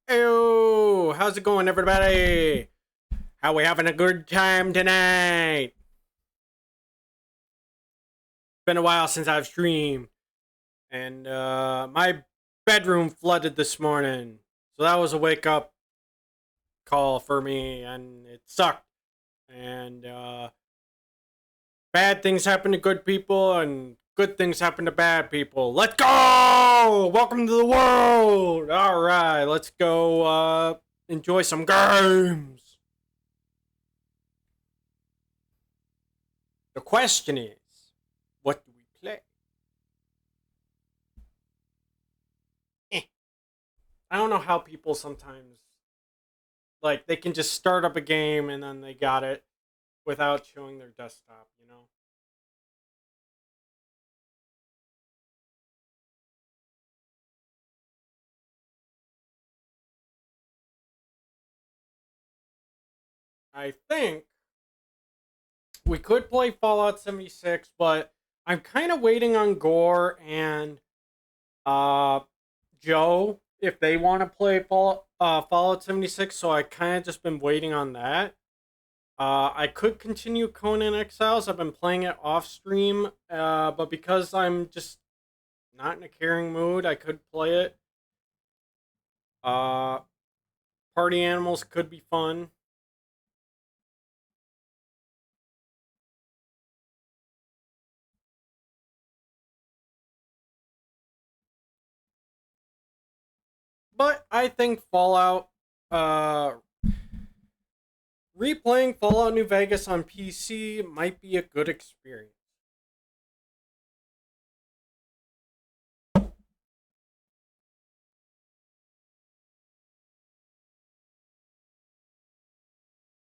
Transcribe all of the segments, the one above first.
Ew, how's it going, everybody? How we having a good time tonight? Been a while since I've streamed, and my bedroom flooded this morning, so that was a wake up call for me, and it sucked. And bad things happen to good people, and good things happen to bad people. Let's go! Welcome to the world. All right, let's go. Enjoy some games. The question is, what do we play? Eh. I don't know how people sometimes like they can just start up a game and then they got it without showing their desktop, you know? I think we could play Fallout 76, but I'm kind of waiting on Gore and uh Joe if they want to play Fallout 76, so I kind of just been waiting on that. I could continue Conan Exiles. I've been playing it off stream, but because I'm just not in a caring mood, I could play it. Uh, Party animals could be fun. But I think Fallout, uh, replaying Fallout New Vegas on PC might be a good experience.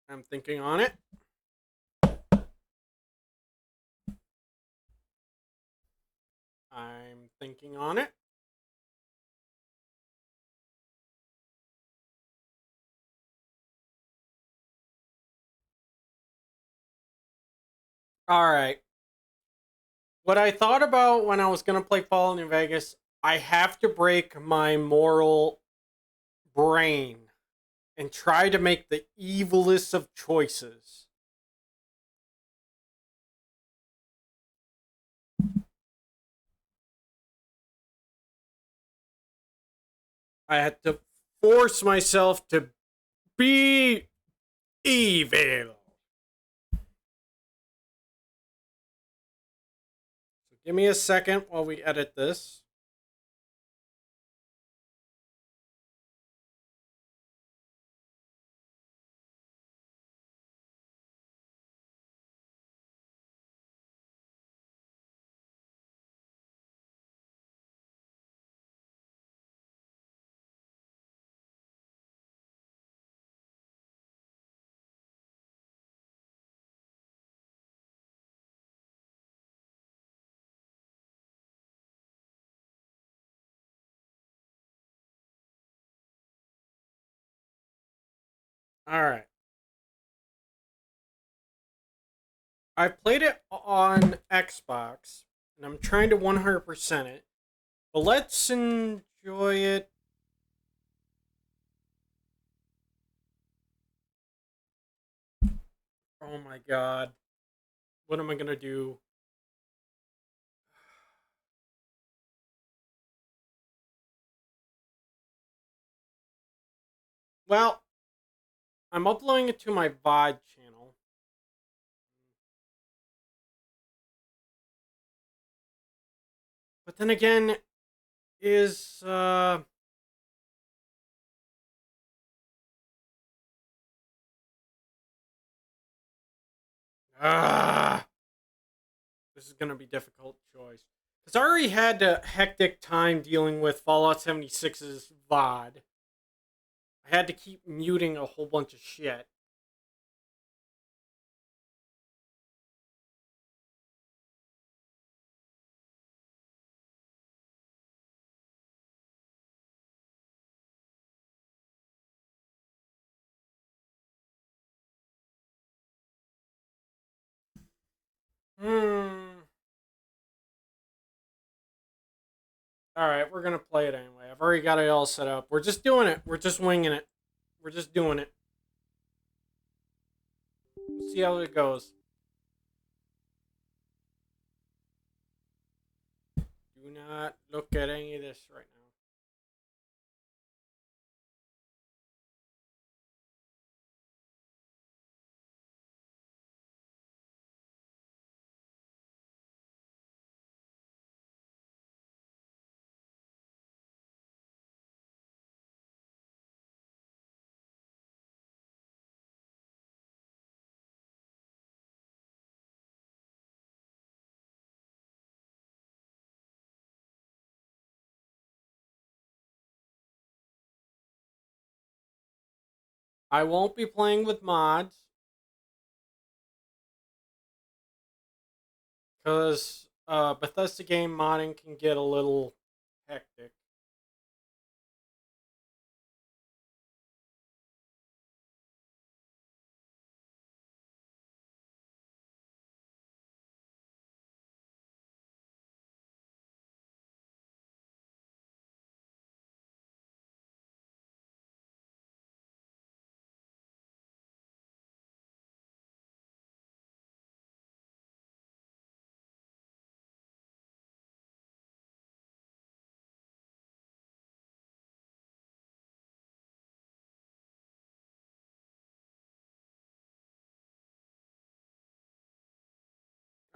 I'm thinking on it. I'm thinking on it. All right. What I thought about when I was going to play Fallout New Vegas, I have to break my moral brain and try to make the evilest of choices. I had to force myself to be evil. So give me a second while we edit this. All right. I played it on Xbox, and I'm trying to 100% it. But let's enjoy it. Oh my god. What am I going to do? Well, I'm uploading it to my VOD channel. But then again, is ah, this is gonna be a difficult choice. Because I already had a hectic time dealing with Fallout 76's VOD. I had to keep muting a whole bunch of shit. Hmm. All right, we're gonna play it anyway. I've already got it all set up. We're just doing it. We're just winging it. We're just doing it. We'll see how it goes. Do not look at any of this right now. I won't be playing with mods because Bethesda game modding can get a little hectic.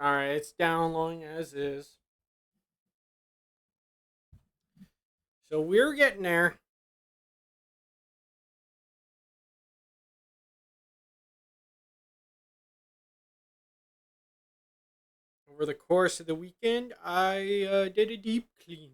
All right, it's downloading as is. So we're getting there. Over the course of the weekend, I did a deep clean.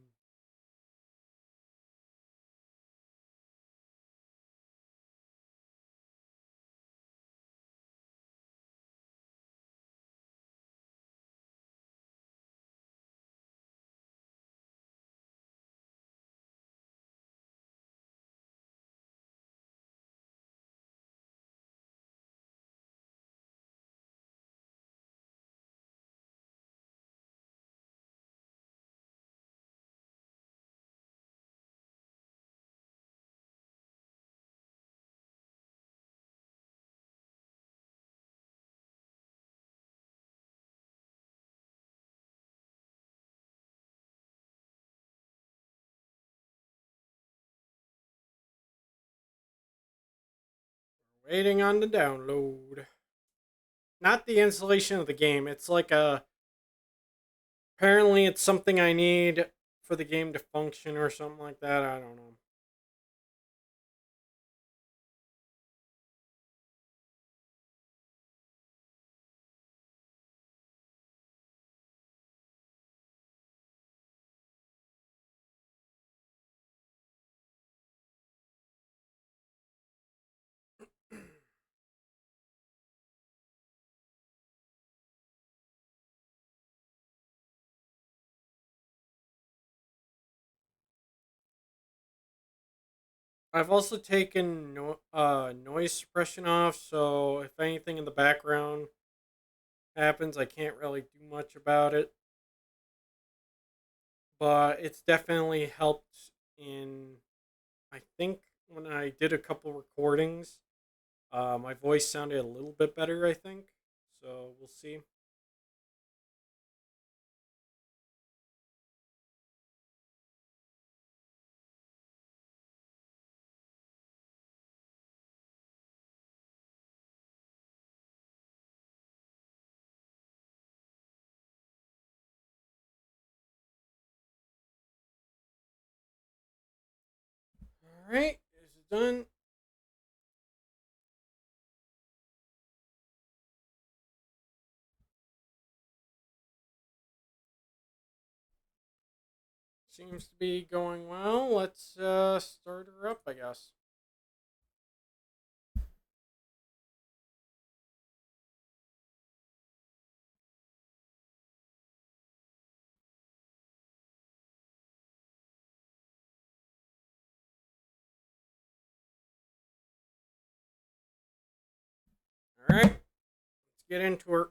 Waiting on the download. Not the installation of the game. It's like a. Apparently, it's something I need for the game to function or something like that. I don't know. I've also taken noise suppression off, so if anything in the background happens, I can't really do much about it. But it's definitely helped in. I think when I did a couple recordings, my voice sounded a little bit better. I think so. We'll see. All right, is it done? Seems to be going well. Let's start her up, I guess. All right, let's get into her.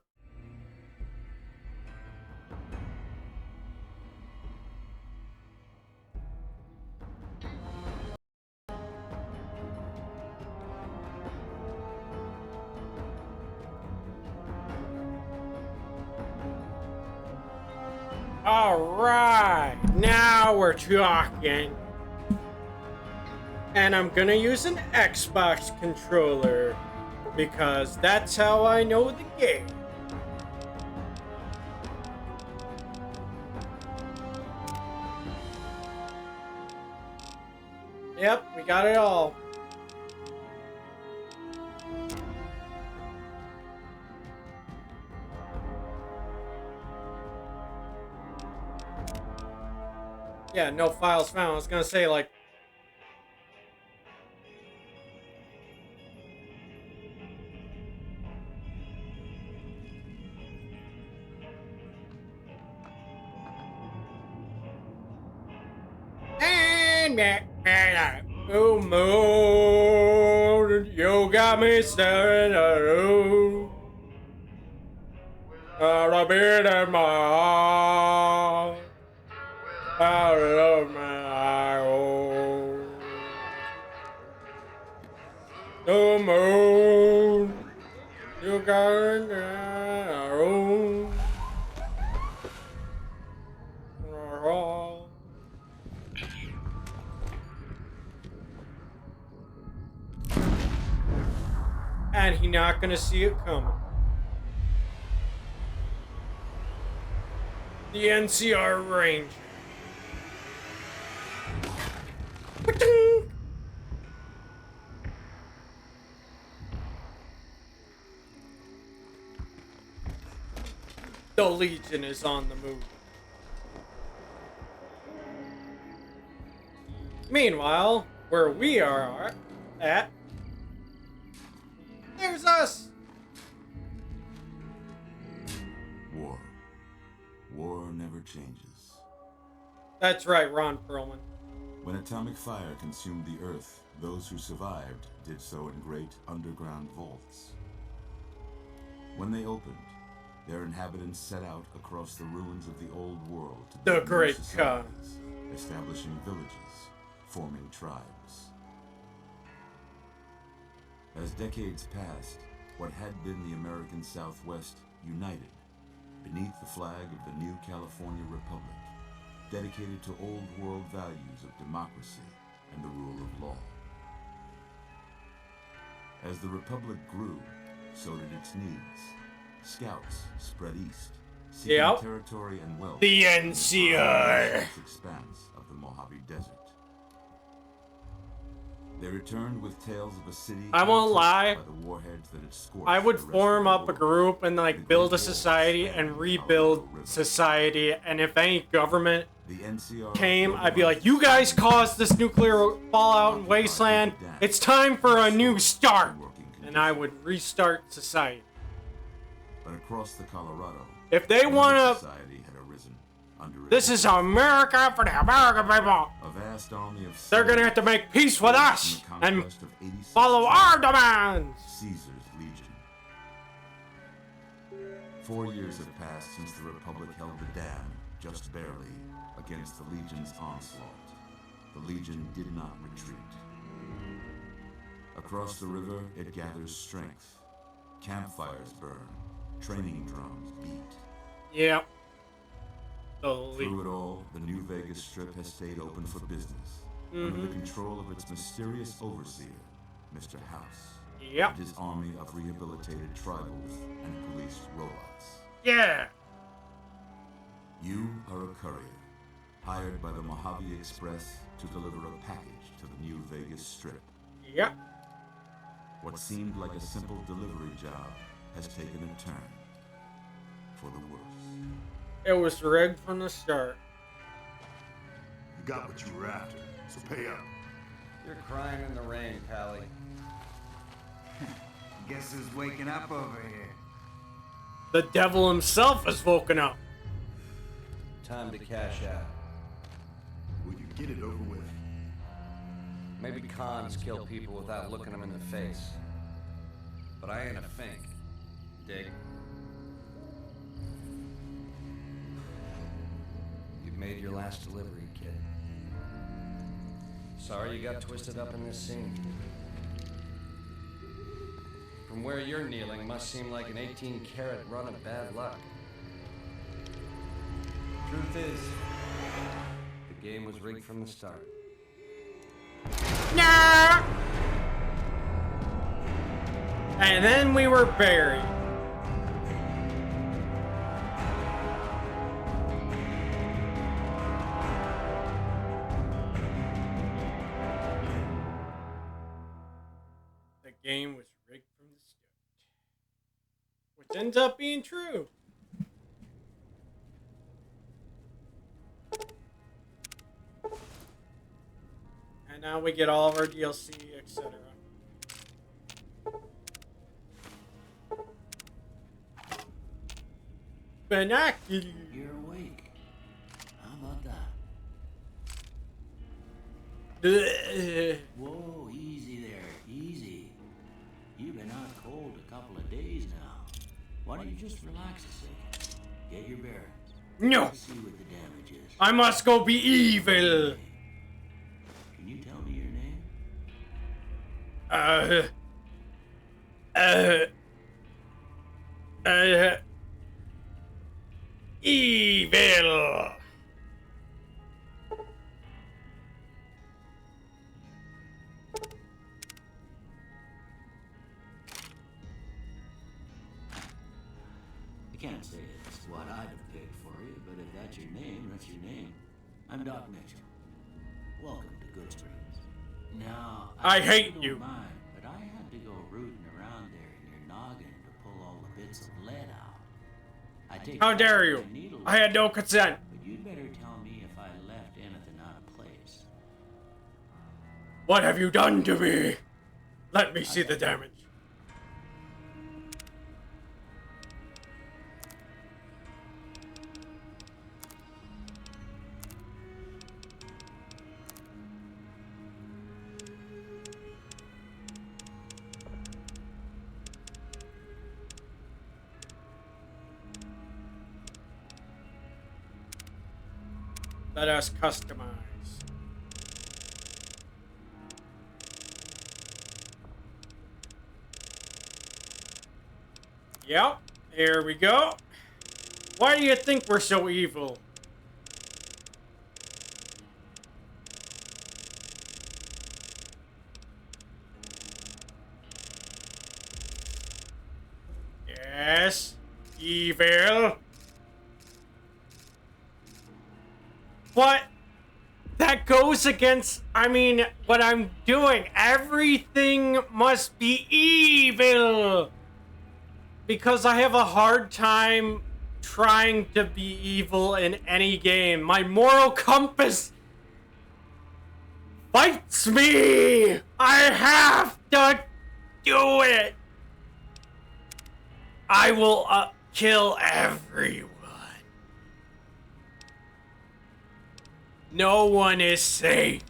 Alright, now we're talking. And I'm gonna use an Xbox controller because that's how I know the game. Yep, we got it all. Yeah, no files found. I was gonna say, like... Oh, moon, you got me staring at you. A bit in my heart. I love my own. The moon, you got it our own. And he not gonna see it coming. The NCR Ranger. The Legion is on the move. Meanwhile, where we are at, there's us. War. War never changes. That's right, Ron Perlman. When atomic fire consumed the Earth, those who survived did so in great underground vaults. When they opened, their inhabitants set out across the ruins of the old world to The build new Great societies, establishing villages, forming tribes. As decades passed, what had been the American Southwest united beneath the flag of the new California Republic, dedicated to old world values of democracy and the rule of law. As the Republic grew, so did its needs. Scouts spread east, seeking territory and wealth. The NCR. Expanse of the Mojave Desert. They returned with tales of a city. I won't lie. By the warheads that had scorched I would the rest form of the up a world. group and like build a society and rebuild society. And if any government The NCR came, I'd be like, you guys caused this nuclear fallout in Wasteland. It's time for a new start. And I would restart society. But across the Colorado, If they want to, society had arisen under this is America for the American people. a vast army of They're gonna have to make peace with us in the and conquest of 86 follow our demands. Caesar's Legion. 4 years have passed since the Republic held the dam, just barely, against the Legion's onslaught. The Legion did not retreat. Across the river, it gathers strength. Campfires burn. Training drums beat. Yep. Through it all, the New Vegas Strip has stayed open for business, under the control of its mysterious overseer, Mr. House, Yep. and his army of rehabilitated tribals and police robots. Yeah. You are a courier, hired by the Mojave Express to deliver a package to the New Vegas Strip. Yep. What seemed like a simple delivery job has taken a turn for the worse. It was rigged from the start. You got what you were after, so pay up. You're crying in the rain, Pally. Guess who's waking up over here? The devil himself has woken up. Time to cash out. Will you get it over with? Maybe cons kill people without looking them in the face. But I ain't a fink. Dig? You've made your last delivery, kid. Sorry you got twisted up in this scene. From where you're kneeling must seem like an 18-carat run of bad luck. Truth is, the game was rigged from the start. Nah! And then we were buried. The game was rigged from the start. Which ends up being true. And now we get all of our DLC, etc. Binoculars. You're awake. How about that? Ugh. Whoa, easy there, easy. You've been out cold a couple of days now. Why don't you just relax a second? Get your bearings. No, Let's see what the damage is. I must go be evil. Can you tell me your name? Evil. I can't say it's what I'd have picked for you, but if that's your name, that's your name. I'm Doc Mitchell. Welcome to Good Springs. Now, I hope hate don't you. Mind, but I had to go rooting around there in your noggin to pull all the bits of lead out. I take How dare pride you? in needles, I had no consent. but you'd better tell me if I left anything out of place. What have you done to me? Let me see the damage. Let us customize. Yep, here we go. Why do you think we're so evil? Yes, evil. What? That goes against, I mean, what I'm doing. Everything must be evil. Because I have a hard time trying to be evil in any game. My moral compass fights me. I have to do it. I will kill everyone. No one is safe.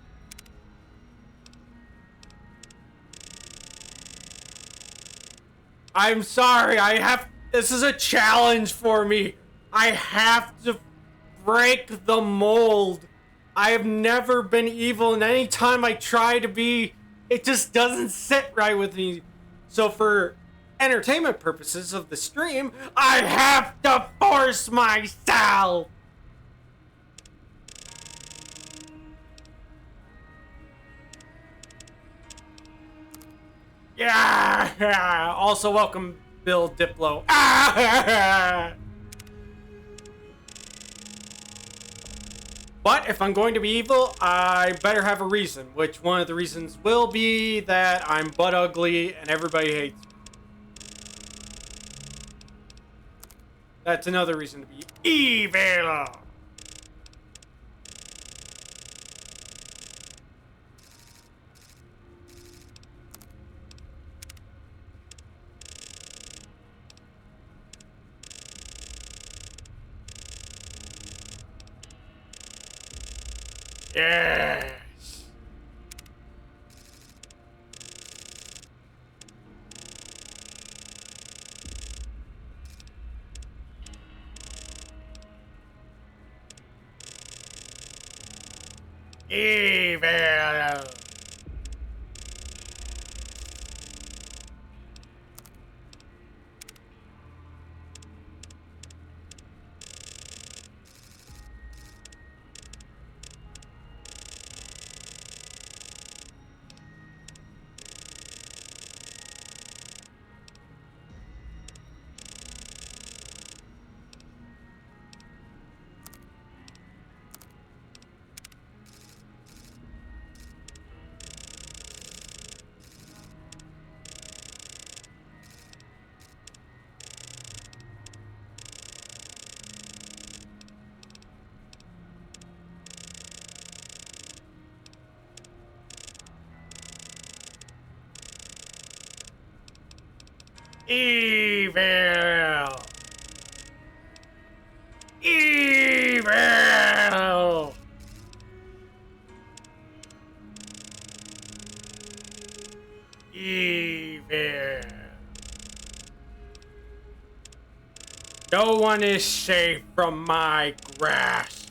I'm sorry, this is a challenge for me. I have to break the mold. I have never been evil, and any time I try to be, it just doesn't sit right with me. So for entertainment purposes of the stream, I have to force myself. Yeah. Also, welcome, Bill Diplo. But if I'm going to be evil, I better have a reason. Which one of the reasons will be that I'm butt ugly and everybody hates me. That's another reason to be evil. Yes. Evil. Evil! Evil! Evil! No one is safe from my grasp.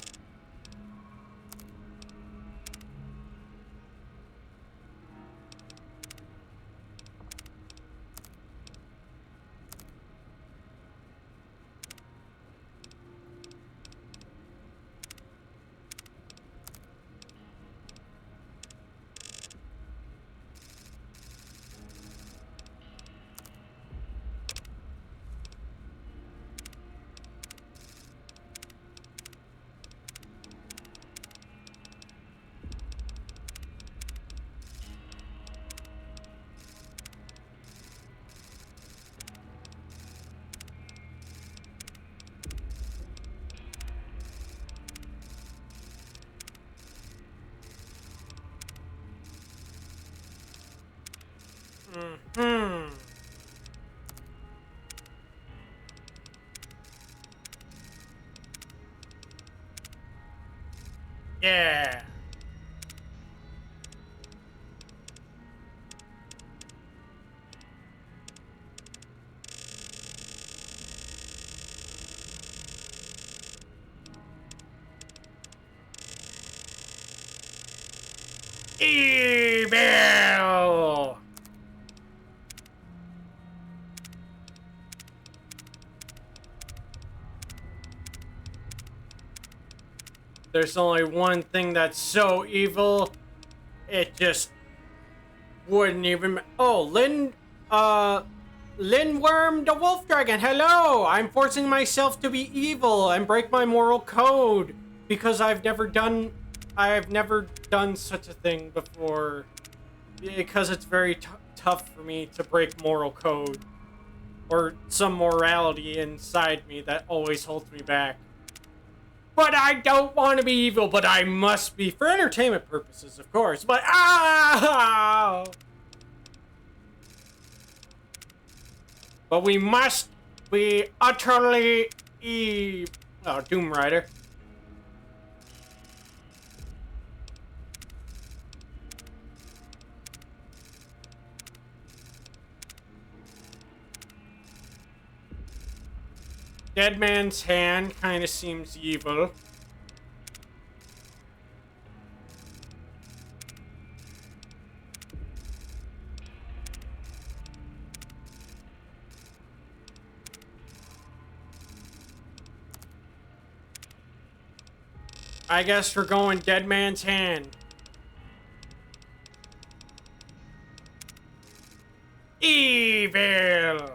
Hmm. Yeah. Evil! There's only one thing that's so evil, it just wouldn't even. Oh, Lindworm the Wolf Dragon, hello! I'm forcing myself to be evil and break my moral code because I've never done such a thing before. Because it's very tough for me to break moral code. Or some morality inside me that always holds me back. But I don't want to be evil, but I must be for entertainment purposes, of course. But but we must be utterly Doom Rider. Dead Man's Hand kind of seems evil. I guess we're going Dead Man's Hand. Evil!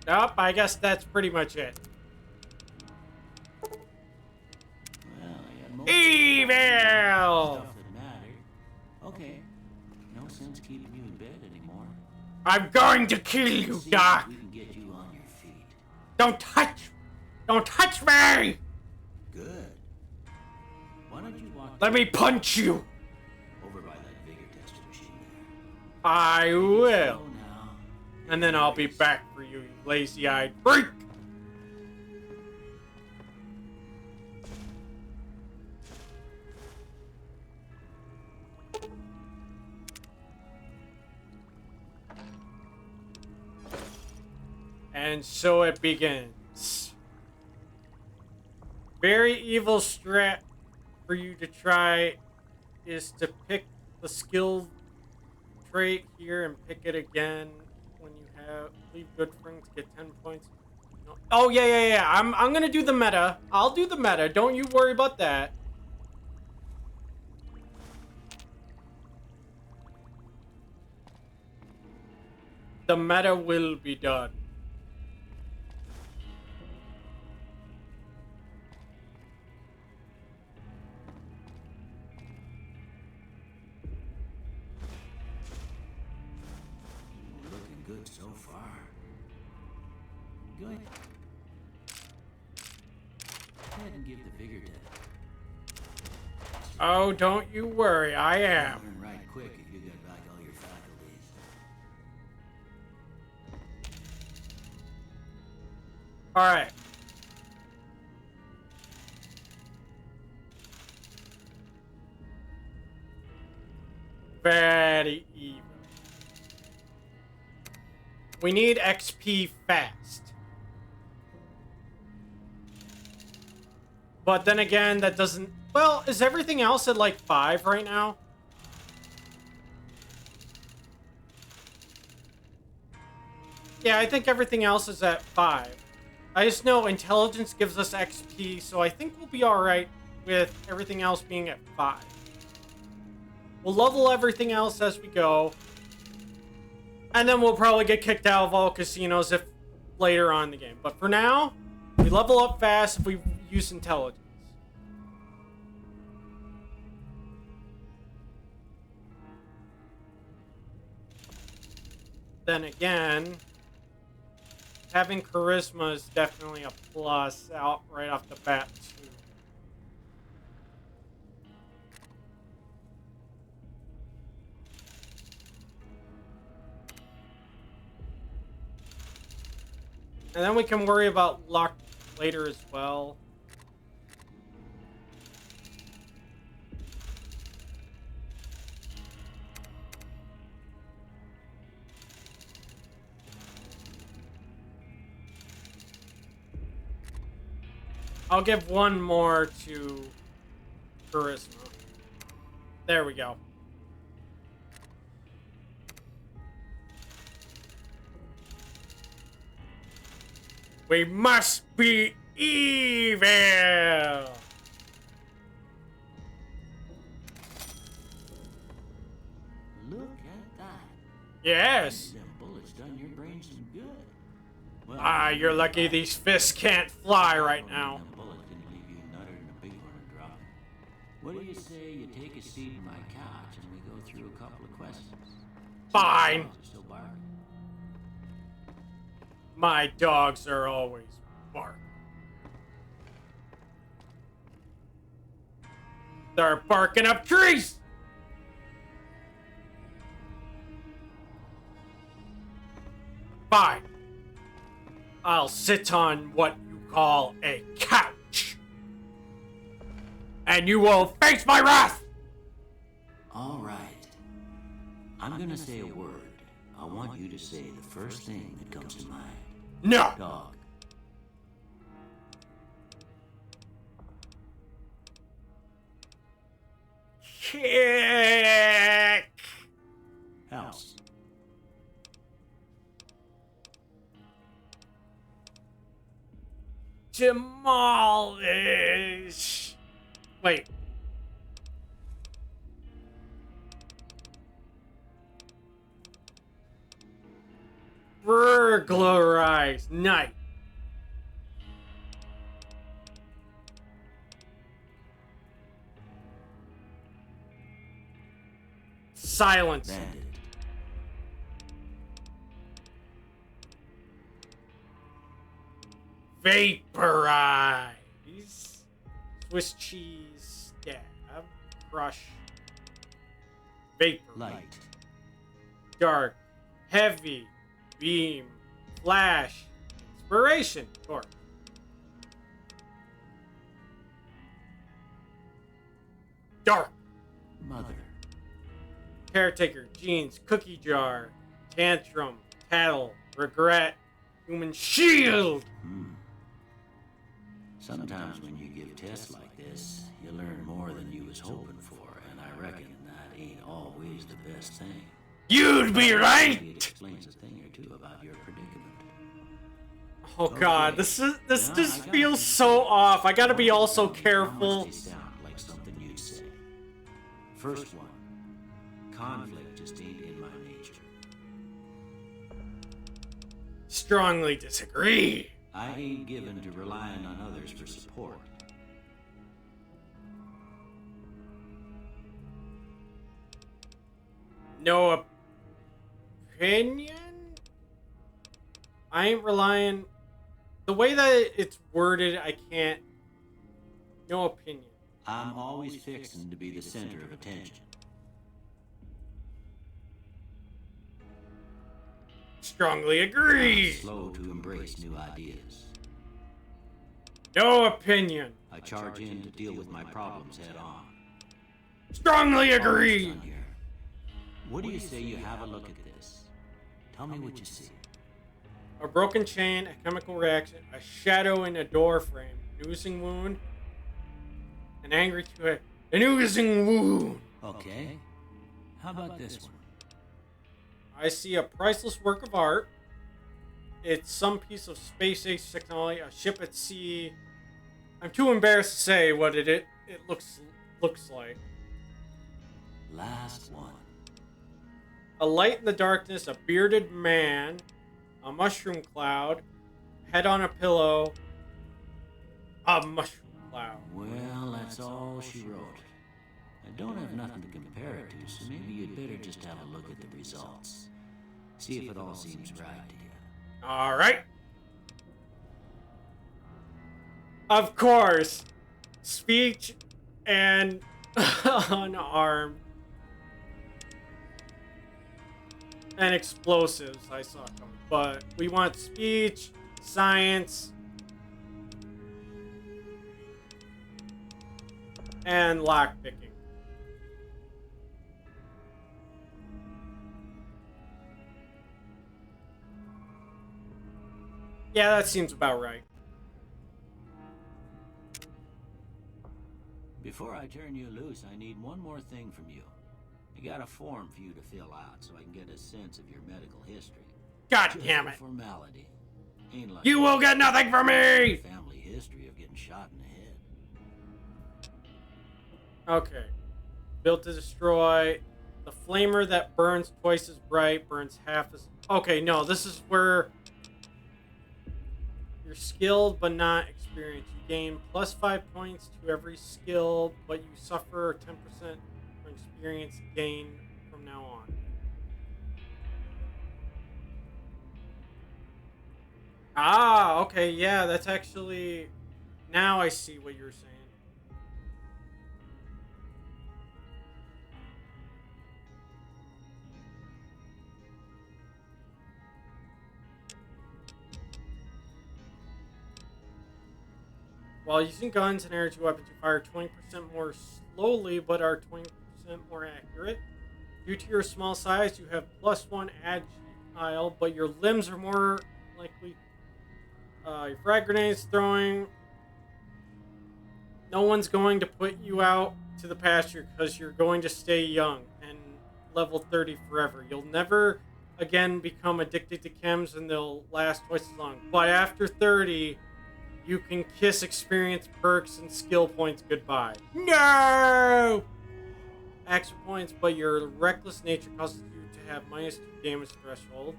Nope, I guess that's pretty much it. Well, Evil! stuff that mattered. Okay. No sense keeping you in bed anymore. I'm going to kill you, See Doc! if we can get you on your feet. Don't touch me! Good. Why don't you walk Let me punch you! over by that vigor tester machine there? I will. Slow now. And then I'll be back for you, you lazy-eyed freak! And so it begins. Very evil strat for you to try is to pick the skill trait here and pick it again when you have leave good friend to get 10 points. No. Oh yeah. I'm gonna do the meta. I'll do the meta. Don't you worry about that. The meta will be done. Looking good so far. Go ahead. Go ahead and give the vigor test. Oh, don't you worry, I am. Learn right quick if you get back all your faculties. Alright. Very evil. We need XP fast. But then again, that doesn't... Well, is everything else at like 5 right now? Yeah, I think everything else is at 5. I just know intelligence gives us XP, so I think we'll be alright with everything else being at 5. We'll level everything else as we go. And then we'll probably get kicked out of all casinos if later on in the game. But for now, we level up fast if we use intelligence. Then again, having charisma is definitely a plus out right off the bat too. And then we can worry about luck later as well. I'll give one more to charisma. There we go. We must be evil! Look at that. Yes! Them bullets done your brain some good. Well, Ah, you're lucky these fists can't fly right now. Them bullets didn't leave you nuttered and a big one to drop. What do you say you take a seat in my couch and we go through a couple of questions? Fine. Dogs are still barking. My dogs are always barking. They're barking up trees! Fine. I'll sit on what you call a couch. And you will face my wrath! All right. I'm gonna say a word. I want you to say the first thing that comes to mind. No! Dog. Kick! House. Demolish! Wait. Burglarize. Night. Silence. Bandit. Vaporize. Swiss cheese. Stab. Crush. Vapor. Light. Dark. Heavy. Beam. Flash. Inspiration. Torque. Dark. Mother. Caretaker. Jeans. Cookie jar. Tantrum. Tattle. Regret. Human shield. Sometimes when you give tests like this, you learn more than you was hoping for, and I reckon that ain't always the best thing. You'd be Maybe it right. explains a thing or two about your predicament. Oh god, this Yeah, just I got feels it. so off. I gotta be all so How careful. much they sound like something you'd say. First one, conflict just ain't in my nature. Strongly disagree. I ain't given to relying on others for support. No opinion? I ain't relying. The way that it's worded, I can't. No opinion. I'm always fixing to be the center of attention. Strongly I'm agree. slow to embrace new ideas. No opinion. I charge in to deal with my problems head on. Strongly Almost agree. done here. What do you say you have a look at this? Tell me what you see. A broken chain, a chemical reaction, a shadow in a door frame, an oozing wound, an angry twig, an oozing wound. Okay. How about this one? I see a priceless work of art. It's some piece of space age technology, a ship at sea. I'm too embarrassed to say what it looks like. Last one. A light in the darkness, a bearded man, a mushroom cloud, head on a pillow, a mushroom cloud. Well, that's all she wrote. I don't have nothing to compare it to, so maybe you'd better just have a look at the results. See if it all seems right to you. All right. Of course, speech and unarmed and explosives. I saw coming, but we want speech, science, and lockpicking. Yeah, that seems about right. Before I turn you loose, I need one more thing from you. I got a form for you to fill out so I can get a sense of your medical history. God Just damn a it. formality. Ain't like You will get nothing from me! family history of getting shot in the head. Okay. Built to destroy. The flamer that burns twice as bright burns half as... Okay, no, this is where you're skilled but not experienced. You gain plus 5 points to every skill, but you suffer 10% from experience gain from now on. Ah, okay, yeah, that's actually... Now I see what you're saying. While using guns and energy weapons, you fire 20% more slowly, but are 20% more accurate. Due to your small size, you have plus 1 agile, but your limbs are more likely. Your frag grenades throwing. No one's going to put you out to the pasture because you're going to stay young and level 30 forever. You'll never again become addicted to chems, and they'll last twice as long. But after 30, you can kiss experience perks and skill points goodbye. No! Action points, but your reckless nature causes you to have minus 2 damage threshold.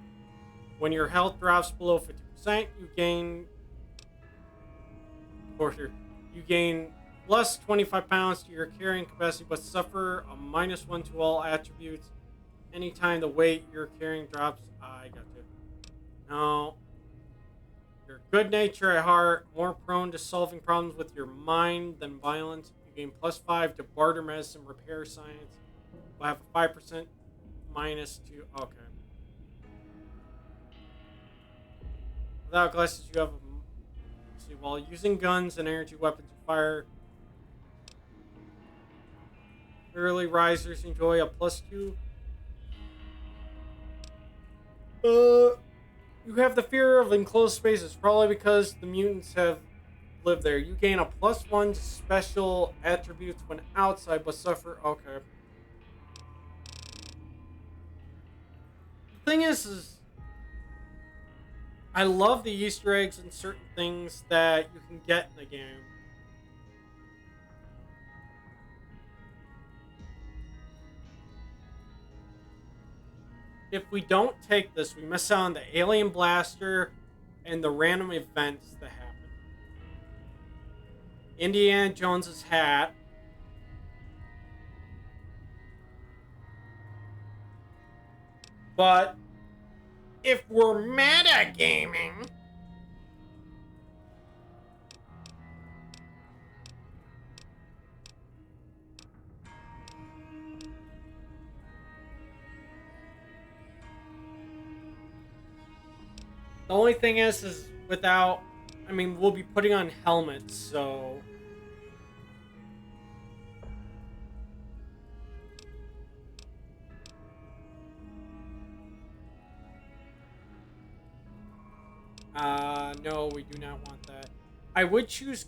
When your health drops below 50%, you gain plus 25 pounds to your carrying capacity, but suffer a minus 1 to all attributes anytime the weight you're carrying drops. I got you. No. You're good nature at heart, more prone to solving problems with your mind than violence. You gain plus 5 to barter medicine, repair science. Will have a 5% minus 2. Okay. Without glasses, you have a... See, while using guns and energy weapons, you fire. Early risers enjoy a plus 2. You have the fear of enclosed spaces, probably because the mutants have lived there. You gain a plus 1 to special attributes when outside, but suffer. Okay. The thing is I love the Easter eggs and certain things that you can get in the game. If we don't take this, we miss out on the alien blaster and the random events that happen. Indiana Jones's hat. But if we're metagaming, The only thing is without... I mean, we'll be putting on helmets, so... No, we do not want that. I would choose...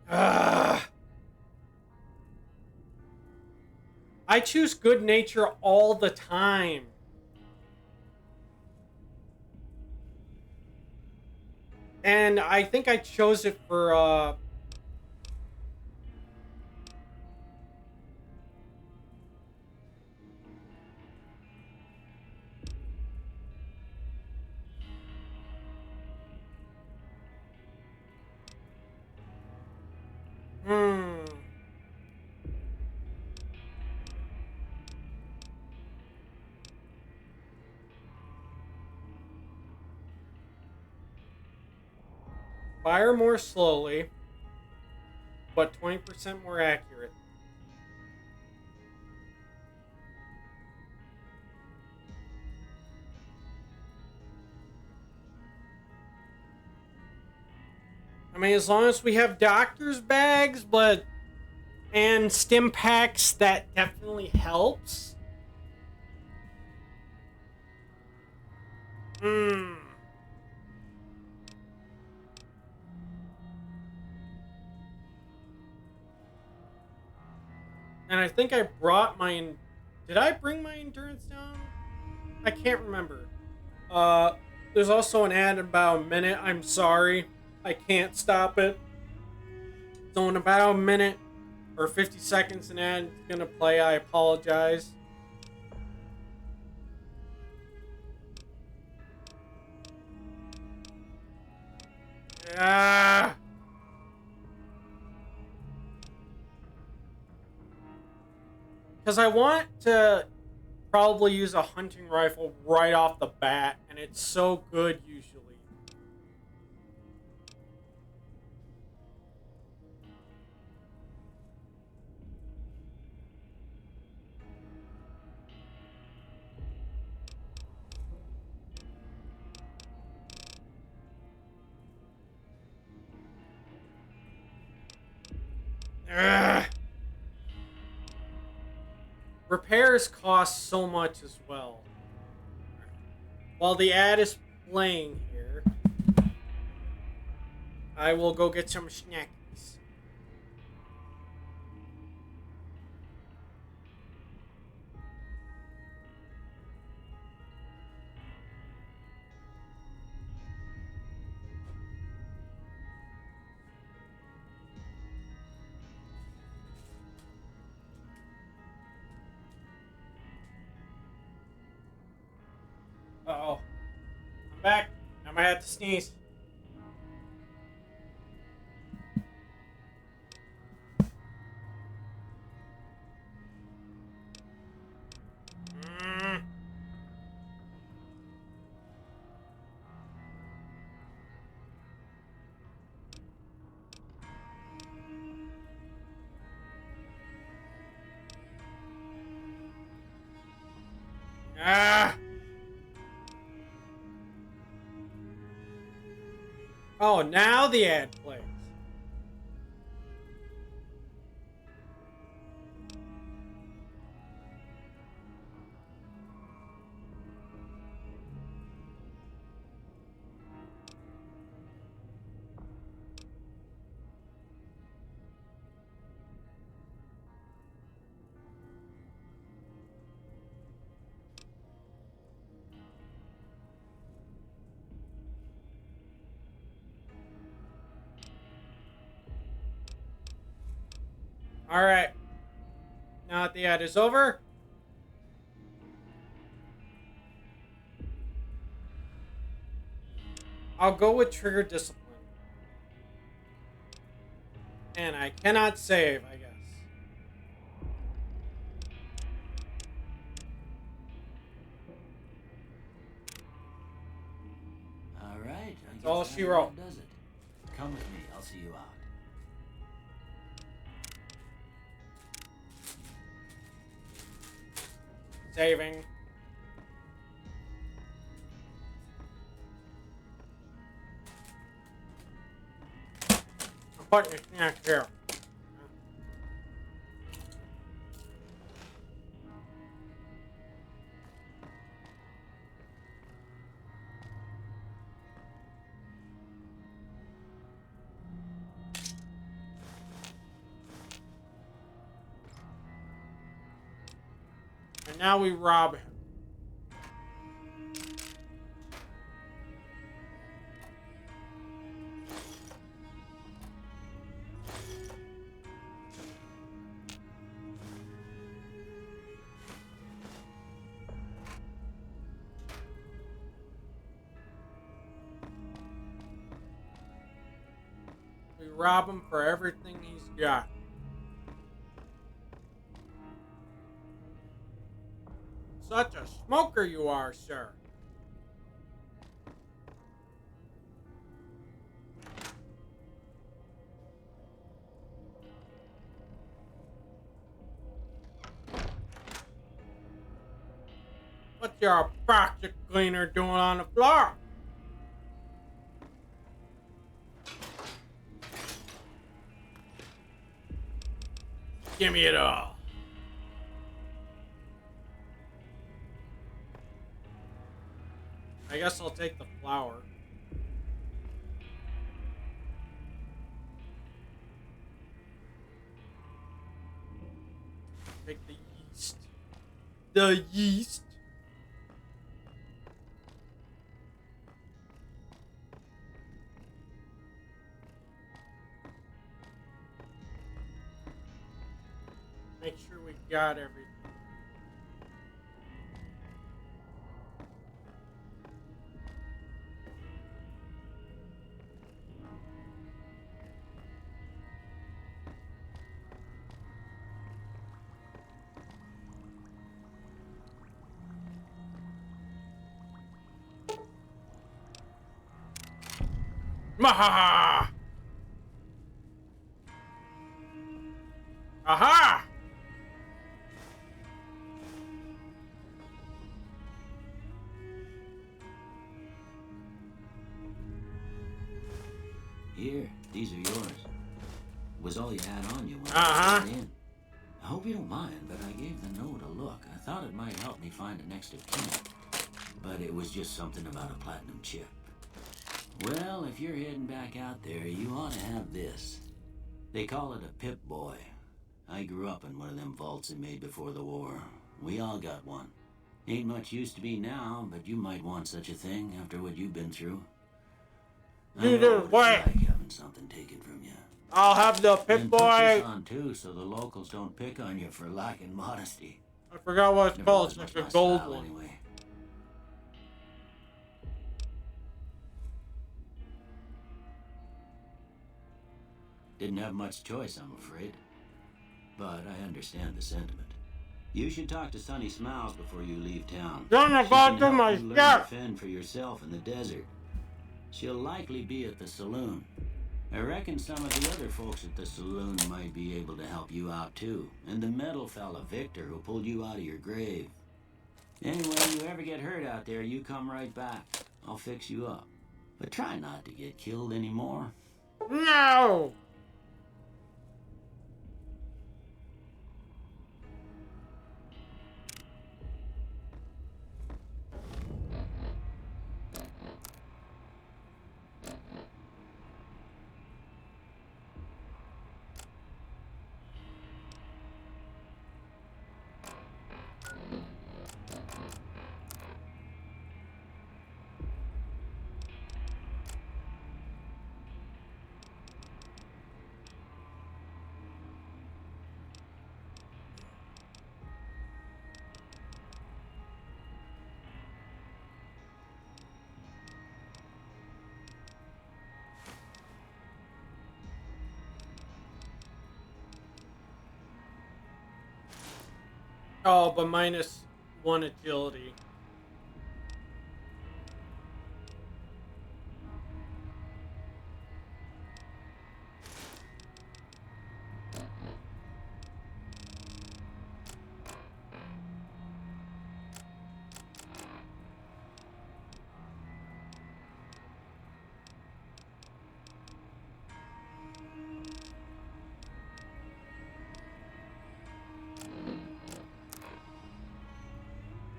I choose good nature all the time. And I think I chose it for, Fire more slowly, but 20% more accurate. I mean, as long as we have doctor's bags, and stim packs, that definitely helps. And I think I brought my... Did I bring my endurance down? I can't remember. There's also an ad in about a minute. I'm sorry. I can't stop it. So in about a minute or 50 seconds an ad is gonna play. I apologize. Ah! Because I want to probably use a hunting rifle right off the bat, and it's so good usually. Ugh. Repairs cost so much as well. While the ad is playing here, I will go get some snackies. Uh-oh. I'm back. I might have to sneeze. Ah! Oh, now the ad plays. Alright. Now that the ad is over, I'll go with trigger discipline. And I cannot save, I guess. All right. That's all she wrote. Does it? Come with me. I'll see you out. saving. I'm putting your snack here. And now we rob him. We rob him for everything he's got. Such a smoker you are, sir. What's your plastic cleaner doing on the floor? Give me it all. I guess I'll take the flour. Take the yeast. The yeast. Make sure we got everything. Maha! Aha! Here, these are yours. Was all you had on you when Uh-huh. I got in. I hope you don't mind, but I gave the note a look. I thought it might help me find a next of kin. But it was just something about a platinum chip. Well, if you're heading back out there, you ought to have this. They call it a Pip-Boy. I grew up in one of them vaults they made before the war. We all got one. Ain't much use to me now, but you might want such a thing after what you've been through. You did what? Like having something taken from you. I'll have the And Pip put this Boy. on too, so the locals don't pick on you for lacking modesty. I forgot what it's Never called. was It's much like a my gold style one. anyway. Didn't have much choice, I'm afraid. But I understand the sentiment. You should talk to Sonny Smiles before you leave town. Gonna She go can do help my you learn stuff. to fend for yourself in the desert. She'll likely be at the saloon. I reckon some of the other folks at the saloon might be able to help you out too. And the metal fella, Victor, who pulled you out of your grave. Anyway, you ever get hurt out there, you come right back. I'll fix you up. But try not to get killed anymore. No! Oh, but -1 agility.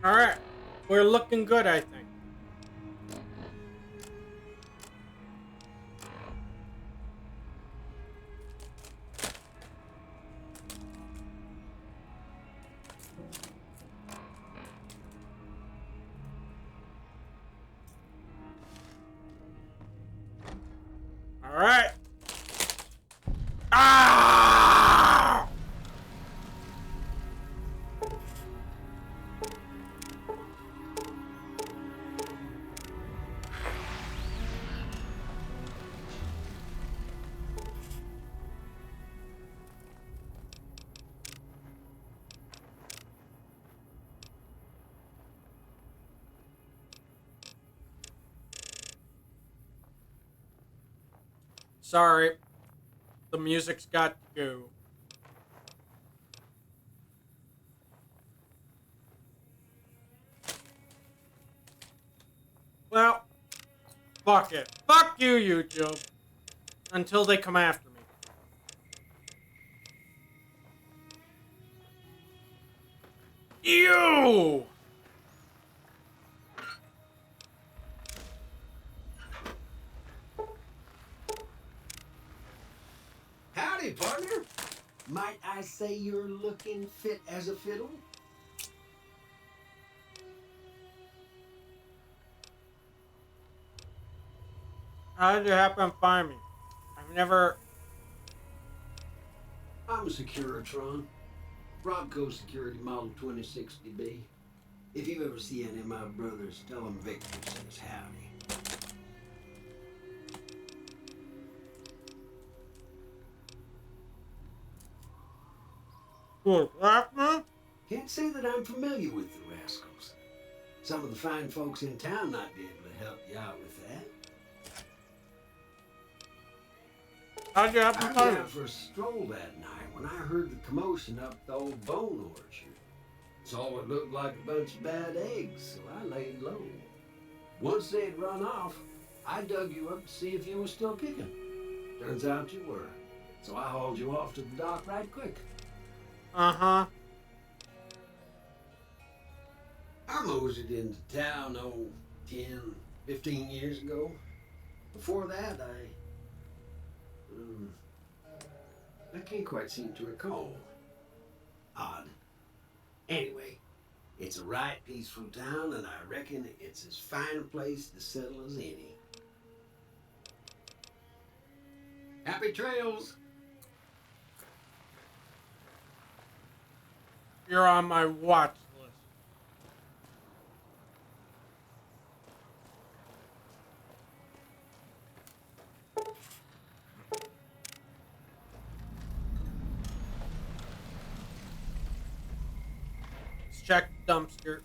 Alright. We're looking good, I think. Alright. Ah! Sorry. The music's got to go. Well, fuck it. Fuck you, YouTube. Until they come after me. You! Howdy, partner. Might I say you're looking fit as a fiddle? How did you happen to find me? I've never... I'm a Securitron. Robco Security Model 2060B. If you ever see any of my brothers, tell them Victor says howdy. Good luck, man. Can't say that I'm familiar with the rascals. Some of the fine folks in town might be able to help you out with that. How'd you happen I to was find me? out for a stroll that night when I heard the commotion up the old bone orchard. Saw what looked like a bunch of bad eggs, so I laid low. Once they'd run off, I dug you up to see if you were still kicking. Turns out you were, so I hauled you off to the dock right quick. Uh-huh. I moseyed into town, 10, 15 years ago. Before that, I can't quite seem to recall. Odd. Anyway, it's a right peaceful town, and I reckon it's as fine a place to settle as any. Happy trails! You're on my watch list. Let's check the dumpster.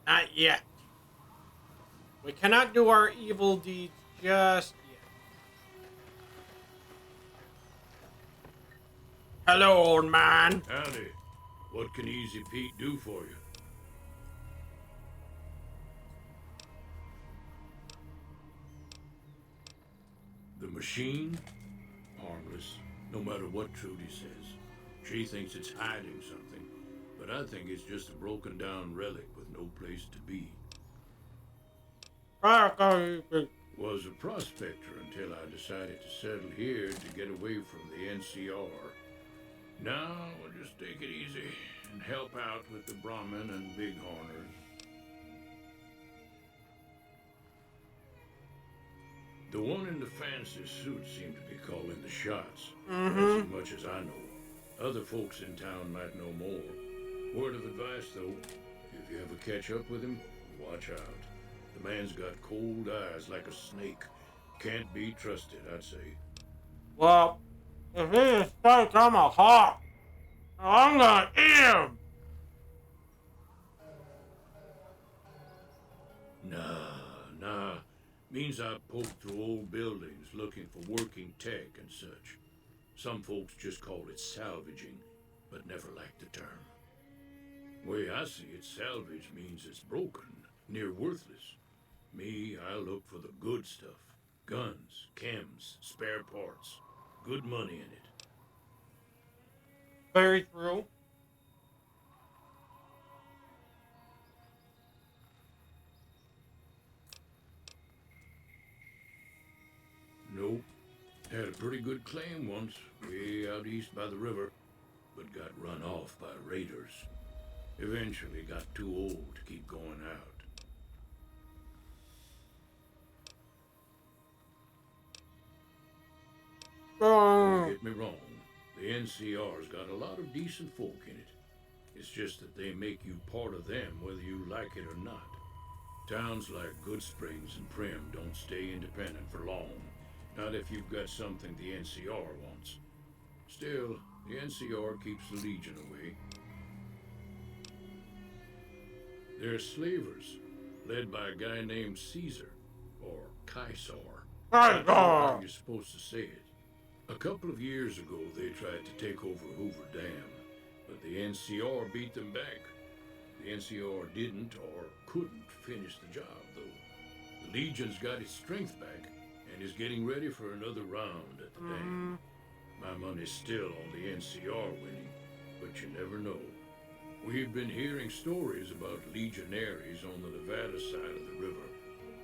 Not yet. We cannot do our evil deeds just yet. Hello, old man. Howdy. What can Easy Pete do for you? The machine? Harmless, no matter what Trudy says. She thinks it's hiding something, but I think it's just a broken down relic with no place to be. Was a prospector until I decided to settle here to get away from the NCR. Now we'll just take it easy and help out with the Brahmin and Bighorners. The one in the fancy suit seemed to be calling the shots. That's as much as I know. Other folks in town might know more. Word of advice, though, if you ever catch up with him, watch out. The man's got cold eyes like a snake. Can't be trusted, I'd say. Well, if he thinks I'm a hawk, I'm gonna eat him. Nah. Means I poke through old buildings looking for working tech and such. Some folks just call it salvaging, but never liked the term. Way I see it, salvage means it's broken, near worthless. Me, I look for the good stuff. Guns, chems, spare parts. Good money in it. Very true. Nope. Had a pretty good claim once, way out east by the river, but got run off by raiders. Eventually got too old to keep going out. Don't get me wrong, the NCR's got a lot of decent folk in it. It's just that they make you part of them whether you like it or not. Towns like Good Springs and Prim don't stay independent for long. Not if you've got something the NCR wants. Still, the NCR keeps the Legion away. They're slavers, led by a guy named Caesar, or Caesar. Not sure how you're supposed to say it. A couple of years ago, they tried to take over Hoover Dam, but the NCR beat them back. The NCR didn't or couldn't finish the job, though. The Legion's got its strength back and is getting ready for another round at the dam. My money's still on the NCR winning, but you never know. We've been hearing stories about legionaries on the Nevada side of the river,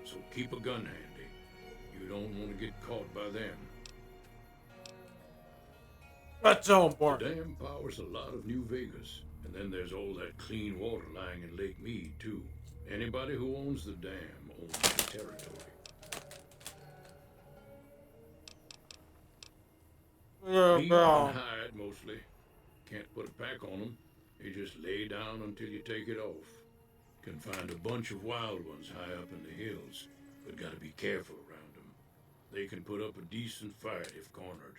so keep a gun handy. You don't want to get caught by them. That's so The important. dam powers a lot of New Vegas, and then there's all that clean water lying in Lake Mead, too. Anybody who owns the dam owns the territory. Meat and hide, mostly. Can't put a pack on them. You just lay down until you take it off. Can find a bunch of wild ones high up in the hills, but gotta be careful around them. They can put up a decent fight if cornered.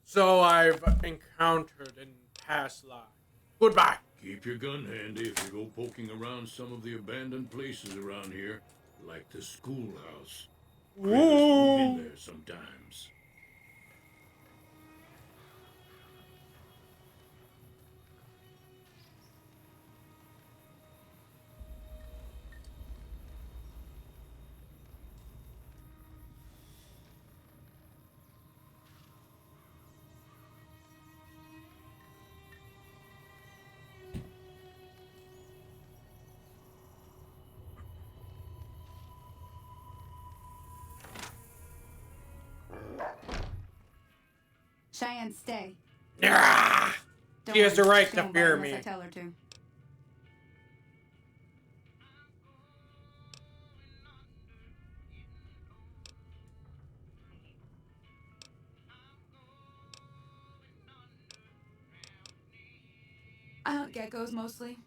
So I've encountered in past lives. Goodbye. Keep your gun handy if you go poking around some of the abandoned places around here, like the schoolhouse. Critters move in there sometimes. Cheyenne, stay. Nah. Don't She has the worry, right she to won't bite fear unless me. I tell her to. I hunt geckos mostly.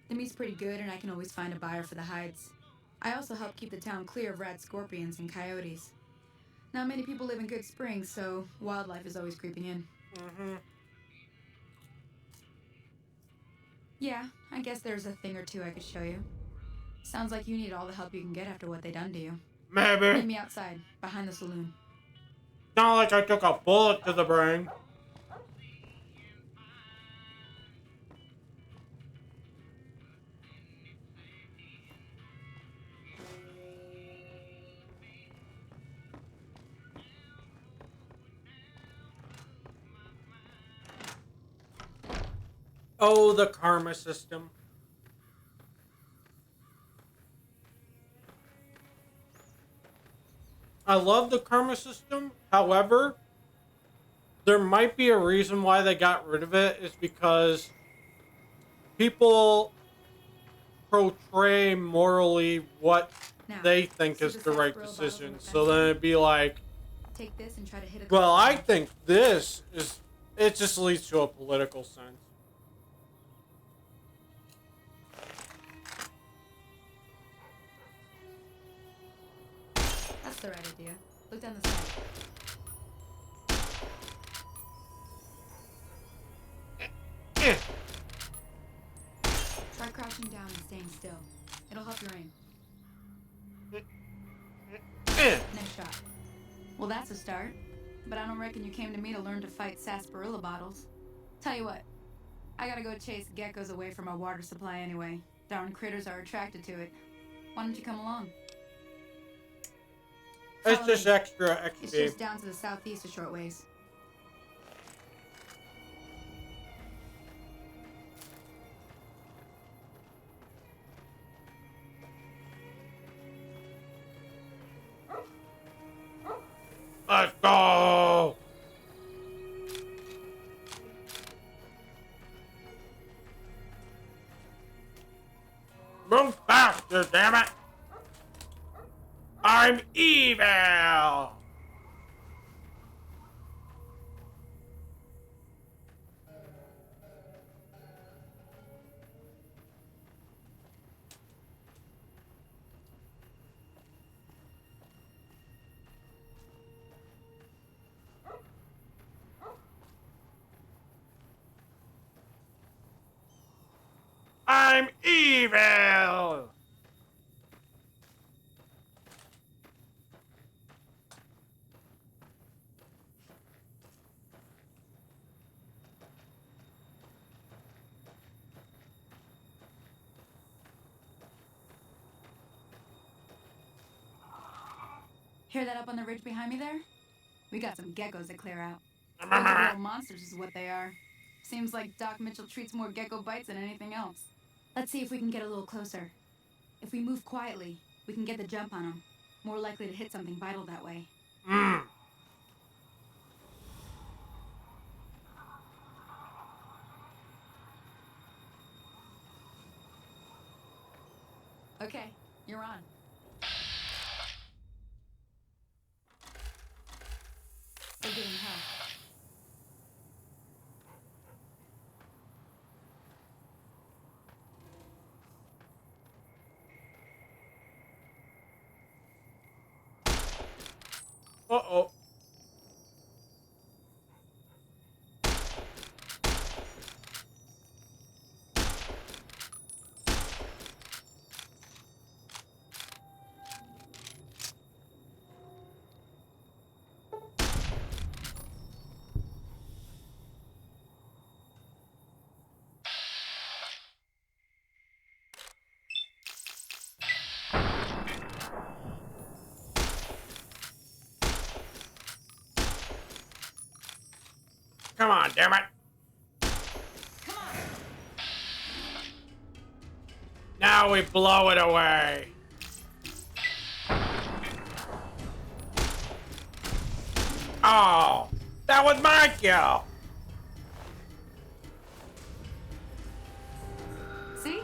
The meat's pretty good and I can always find a buyer for the hides. I also help keep the town clear of rat scorpions and coyotes. Not many people live in Good Springs, so wildlife is always creeping in. Yeah, I guess there's a thing or two I could show you. Sounds like you need all the help you can get after what they done to you. Meet Maybe. me outside, behind the saloon. Not like I took a bullet to the brain. Oh, the karma system. I love the karma system. However, there might be a reason why they got rid of it is because people portray morally what Now, they think see is the the right sarsaparilla bottles decision. on the So fence? then it'd be like, Take this and try to hit it. well, I think this is, it just leads to a political sense. That's the right idea. Look down the side. Try crouching down and staying still. It'll help your aim. Next shot. Well, that's a start. But I don't reckon you came to me to learn to fight sarsaparilla bottles. Tell you what, I gotta go chase geckos away from our water supply anyway. Darn critters are attracted to it. Why don't you come along? It's Follow just me. extra It's XP. just down to the southeast a short ways. Let's go! Move faster, damn it! I'm evil! I'm evil! Hear that up on the ridge behind me there? We got some geckos to clear out. Real monsters is what they are. Seems like Doc Mitchell treats more gecko bites than anything else. Let's see if we can get a little closer. If we move quietly, we can get the jump on them. More likely to hit something vital that way. Okay, you're on. We're getting help. Uh-oh. Come on, damn it! Come on! Now we blow it away! Oh! That was my kill! See?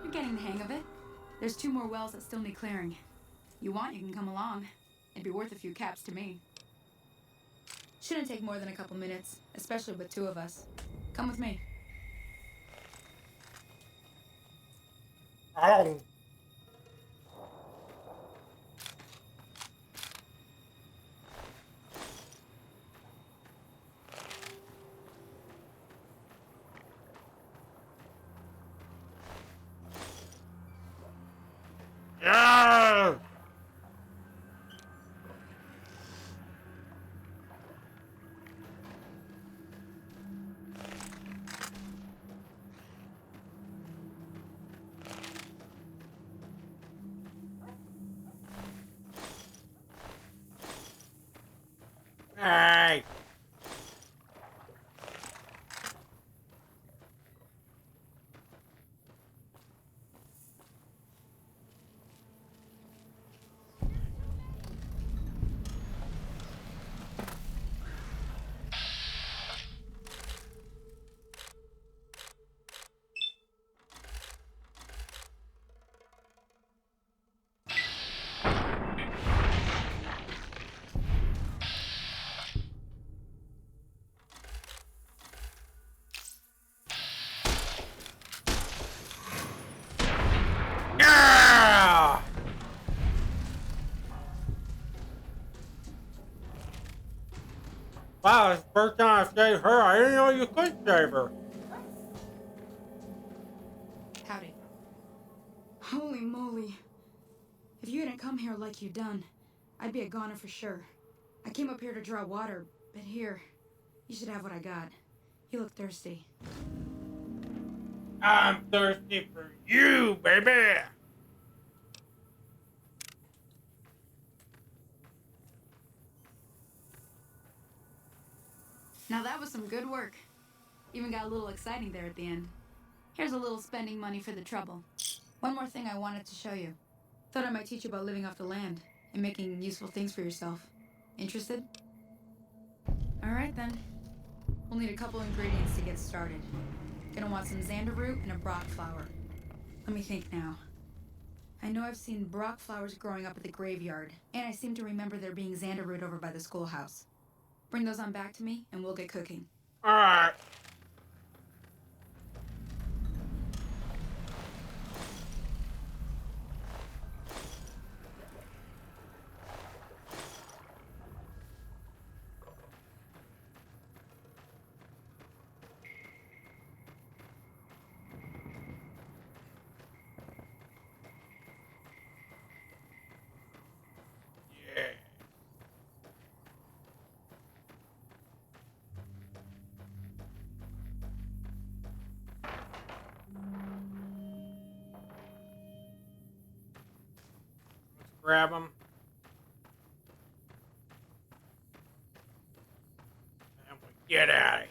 You're getting the hang of it. There's 2 more wells that still need clearing. You want, you can come along. It'd be worth a few caps to me. Shouldn't take more than a couple minutes, especially with 2 of us. Come with me. Oh! Yeah! Hey! Yeah! Wow, it's the first time I saved her. I didn't know you could save her. Howdy. Holy moly. If you hadn't come here like you done, I'd be a goner for sure. I came up here to draw water, but here, you should have what I got. You look thirsty. I'm thirsty for you, baby. Now that was some good work. Even got a little exciting there at the end. Here's a little spending money for the trouble. One more thing I wanted to show you. Thought I might teach you about living off the land and making useful things for yourself. Interested? Alright then. We'll need a couple ingredients to get started. Gonna want some xander root and a brock flower. Let me think now. I know I've seen brock flowers growing up at the graveyard, and I seem to remember there being xander root over by the schoolhouse. Bring those on back to me, and we'll get cooking. Alright. Grab them. And we get out of here.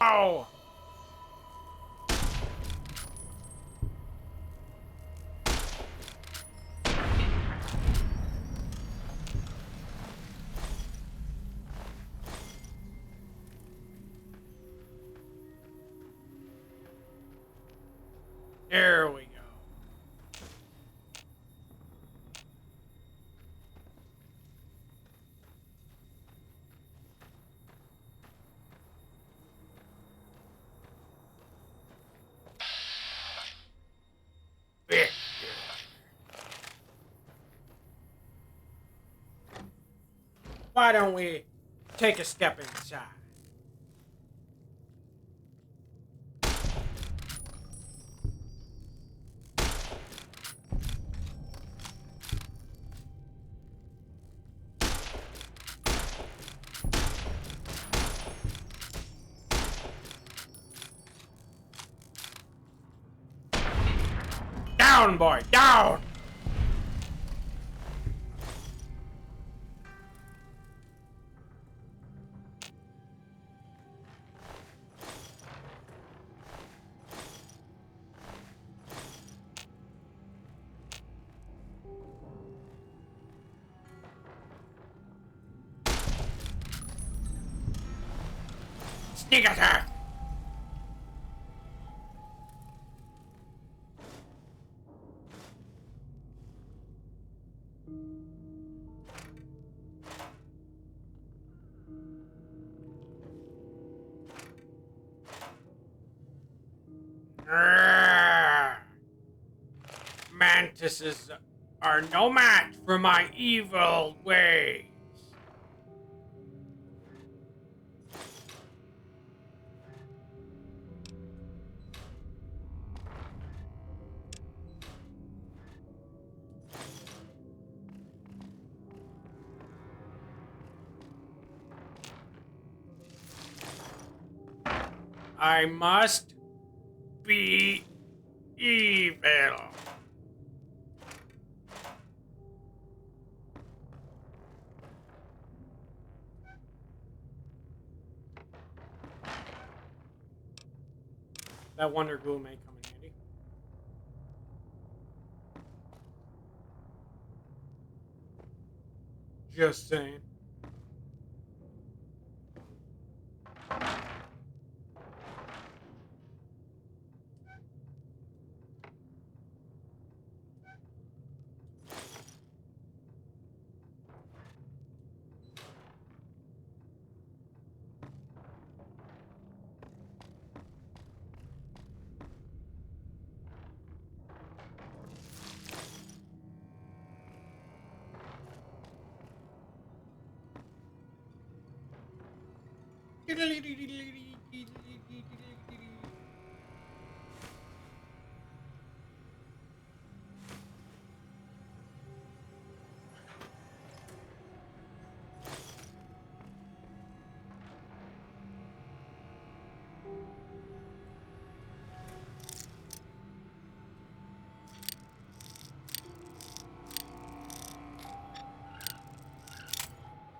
No! There we go. Why don't we take a step inside? Down, boy, down! Sneak attack! Mantises are no match for my evil ways. I must be evil. That wonder glue may come in handy. Just saying.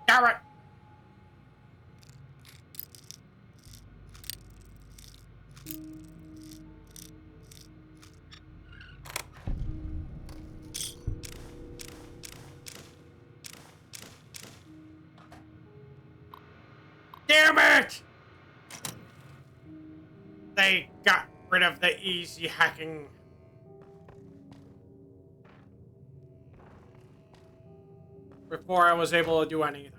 Damn it! Damn it! They got rid of the easy hacking. Before I was able to do anything.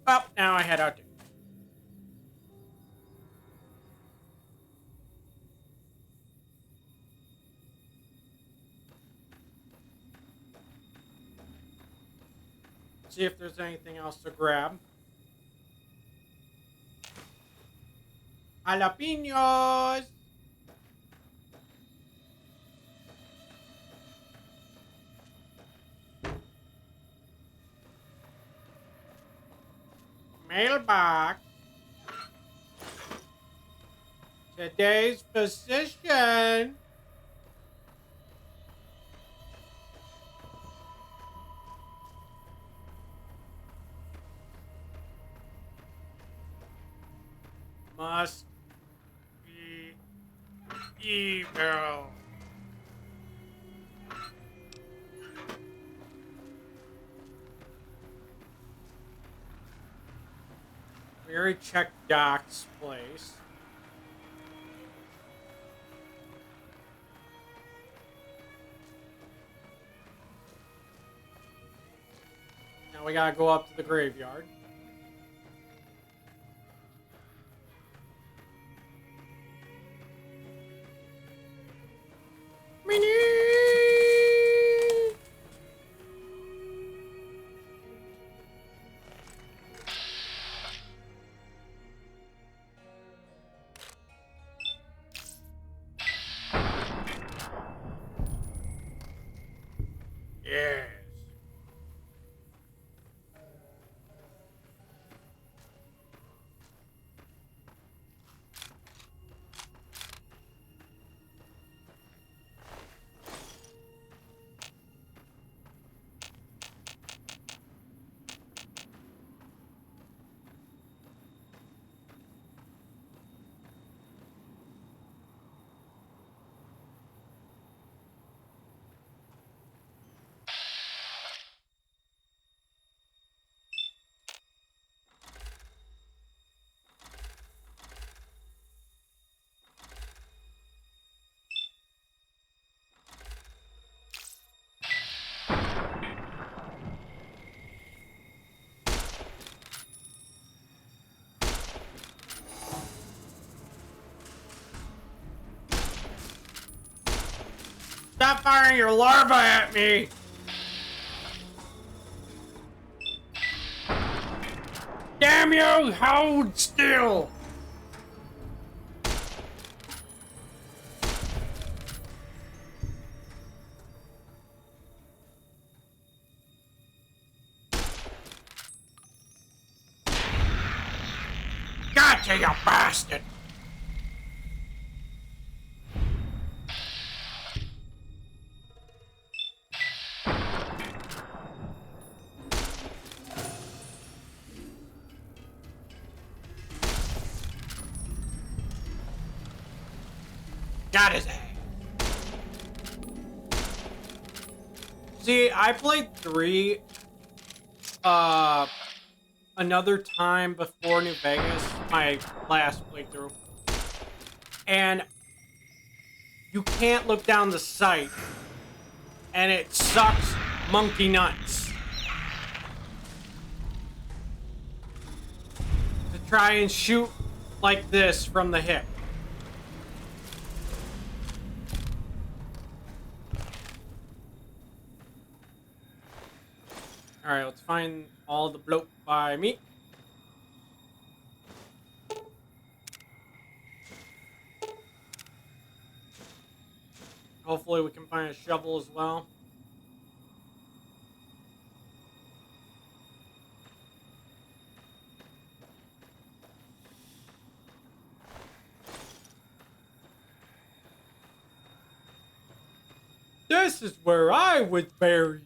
Well, now I head out. See if there's anything else to grab. Jalapenos! Mailbox. Today's physician. Must be evil. We already checked Doc's place. Now we gotta go up to the graveyard. Yes. Stop firing your larva at me! Damn you! Hold still! Gotcha, you bastard! Got his ass. See, I played 3 another time before New Vegas, my last playthrough. And you can't look down the sight. And it sucks monkey nuts. To try and shoot like this from the hip. Alright, let's find all the bloat by me. Hopefully we can find a shovel as well. This is where I was buried.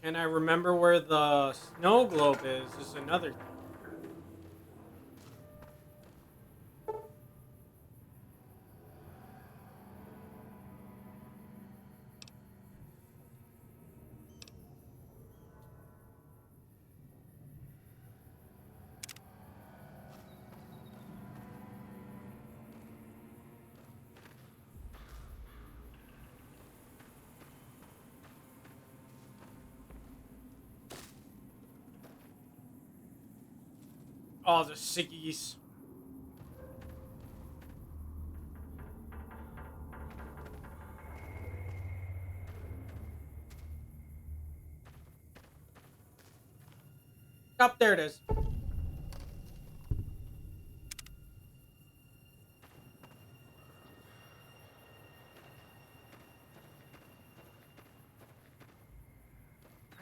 And I remember where the snow globe is another thing. Oh, the sickies. Up there it is.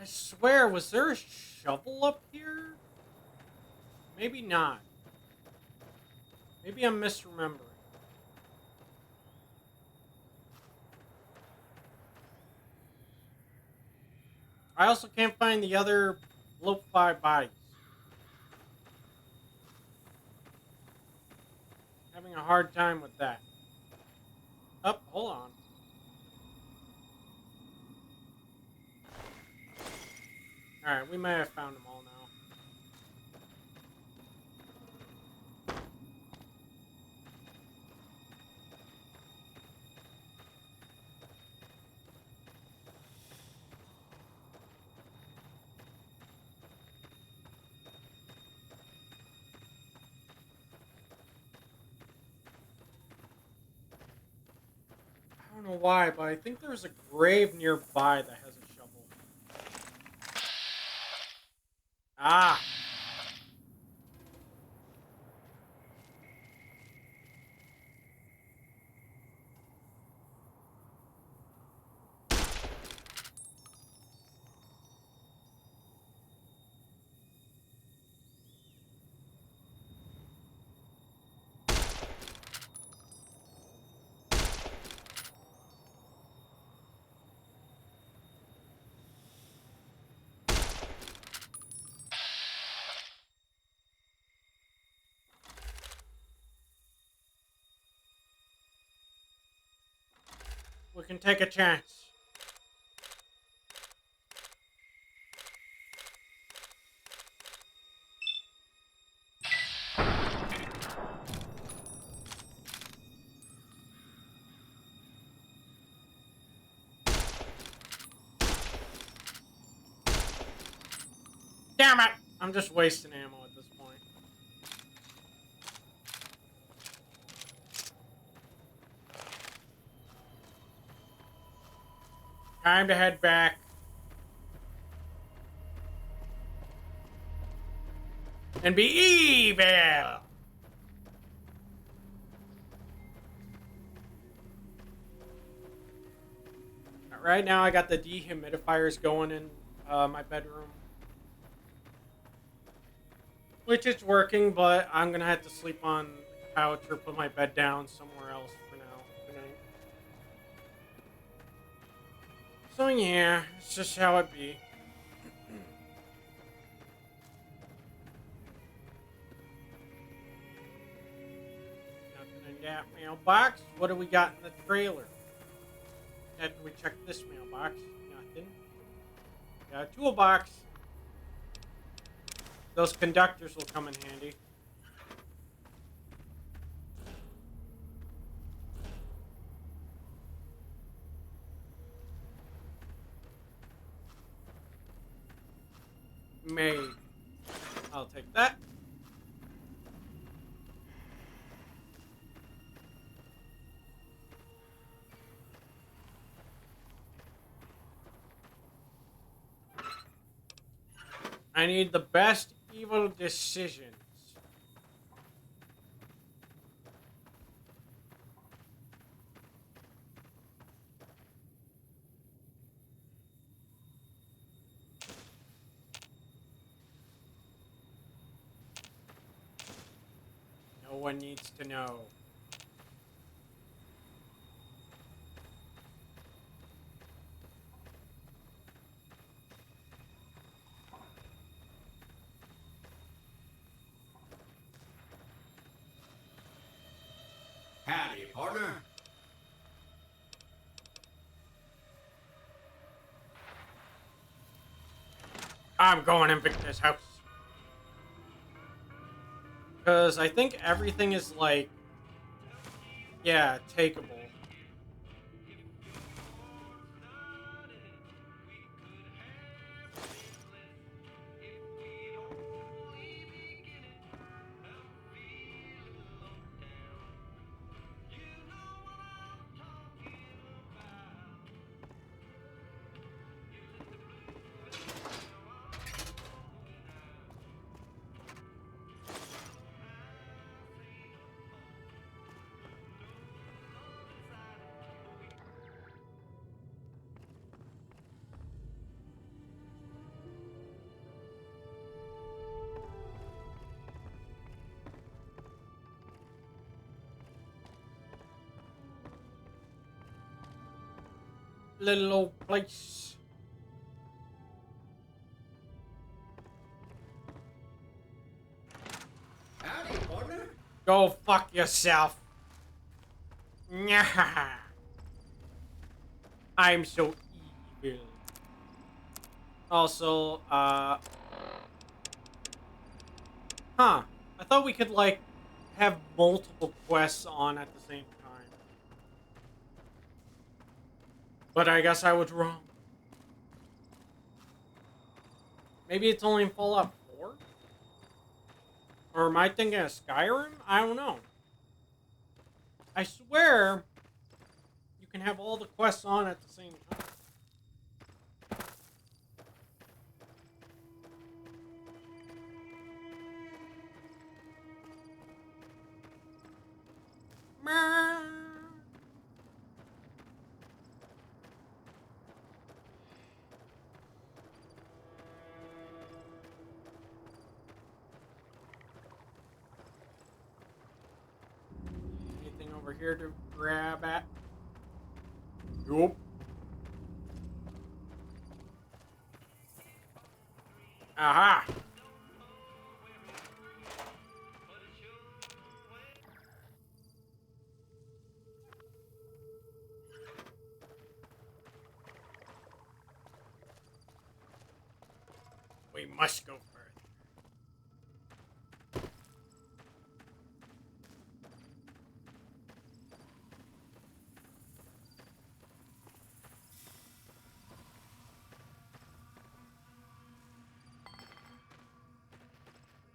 I swear, was there a shovel up here? Maybe not. Maybe I'm misremembering. I also can't find the other lo-fi bodies. Having a hard time with that. Oh, hold on. Alright, we may have found them all now. I don't know why, but I think there's a grave nearby that has a shovel. Ah! We can take a chance. Damn it! I'm just wasting ammo at this point. Time to head back. And be evil! Right now I got the dehumidifiers going in my bedroom. Which is working, but I'm gonna have to sleep on the couch or put my bed down somewhere else for now tonight. So yeah, it's just how it be. Nothing in that mailbox. What do we got in the trailer? After we check this mailbox, nothing. Got a toolbox. Those conductors will come in handy. made. I'll take that. I need the best evil decisions. No one needs to know. Howdy, partner. I'm going in Victor's house. Because I think everything is like, yeah, takeable. Little old place. Howdy, partner. Go fuck yourself. Nyah. I'm so evil. Also, huh. I thought we could, like, have multiple quests on at the same time. But I guess I was wrong. Maybe it's only in Fallout 4? Or am I thinking of Skyrim? I don't know. I swear you can have all the quests on at the same time. Anything over here to grab at? Nope. Aha! We must go further.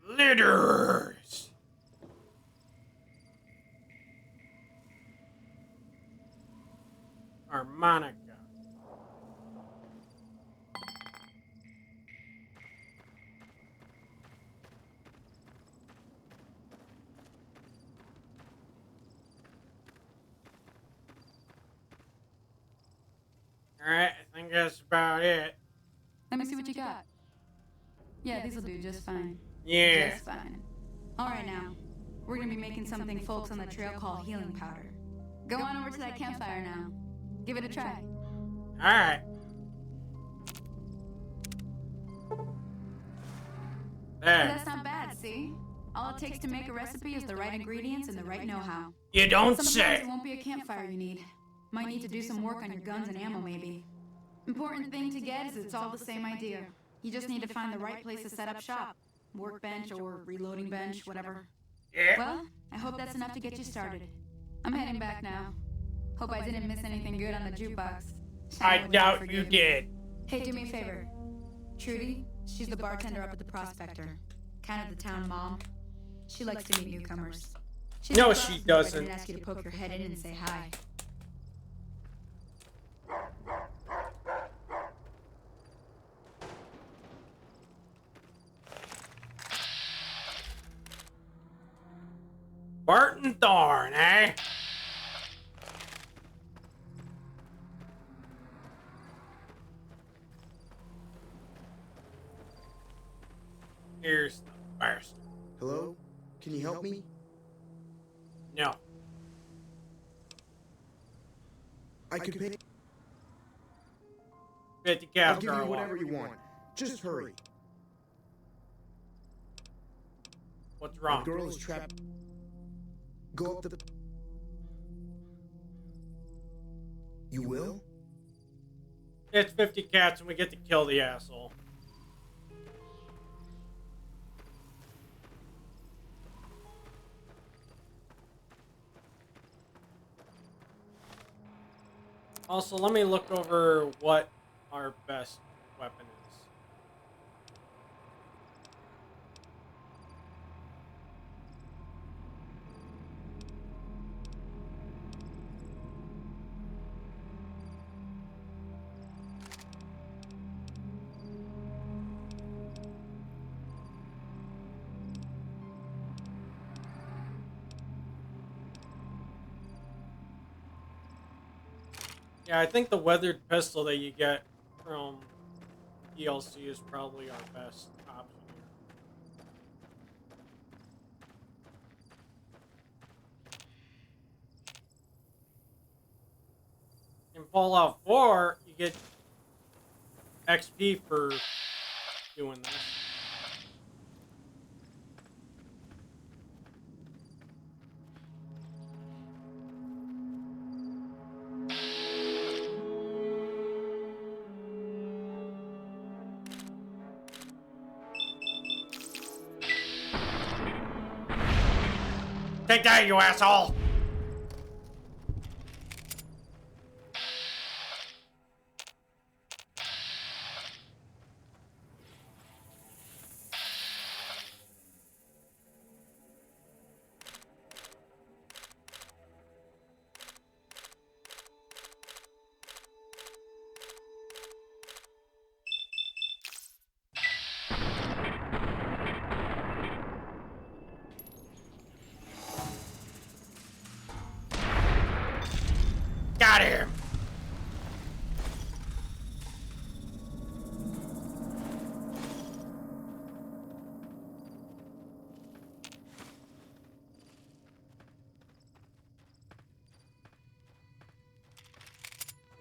Litters! Harmonica. Alright, I think that's about it. Let me see what you got. Yeah, this'll do just fine. Yeah. Just fine. Alright now. We're gonna be making something folks on the trail call healing powder. Go on over to that campfire now. Give it a try. Alright. There. That's not bad, see? All it takes to make a recipe is the right ingredients and the right know-how. You don't Sometimes say. it won't be a campfire you need. Might need to do some work on your guns and ammo, maybe. Important thing to get is it's all the same idea. You just need to find the right place to set up shop. Workbench or reloading bench, whatever. Yeah. Well, I hope that's enough to get you started. I'm heading back now. Hope I didn't miss anything good on the jukebox. I doubt you did. Hey, do me a favor. Trudy, She's the bartender up at the Prospector. Kind of the town mom. She likes to meet newcomers. No, she doesn't. I didn't ask you to poke your head in and say hi. Barton Thorn, eh? Here's the first. Hello? Can you help me? No. I could pay. 50 I'll caps give are you a lot. whatever you want. Just hurry. What's The wrong? girl is trapped. Go up the. You will? It's 50 cats and we get to kill the asshole. Also, let me look over what our best weapon is. Yeah, I think the weathered pistol that you get from DLC is probably our best option here. In Fallout 4, you get XP for doing this. Take that, you asshole! Got him!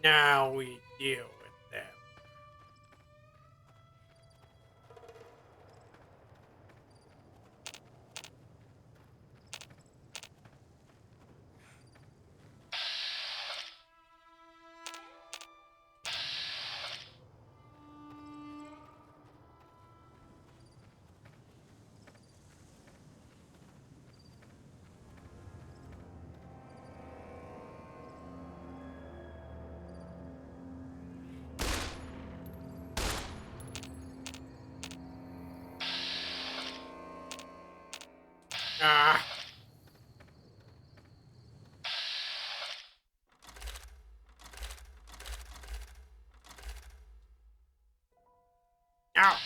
Now we deal with them. Ah. Ow.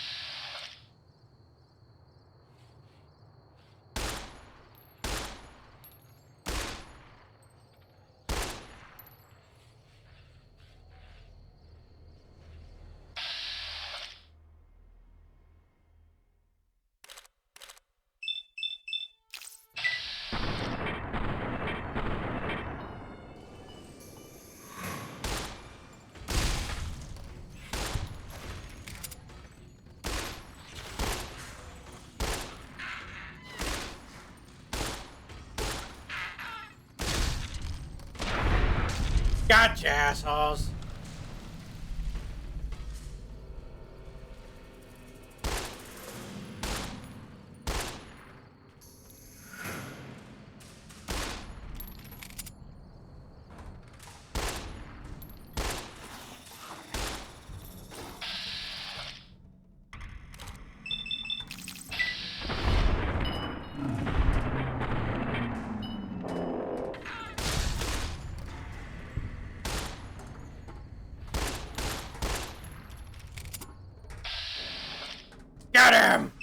Gotcha, assholes. Get him!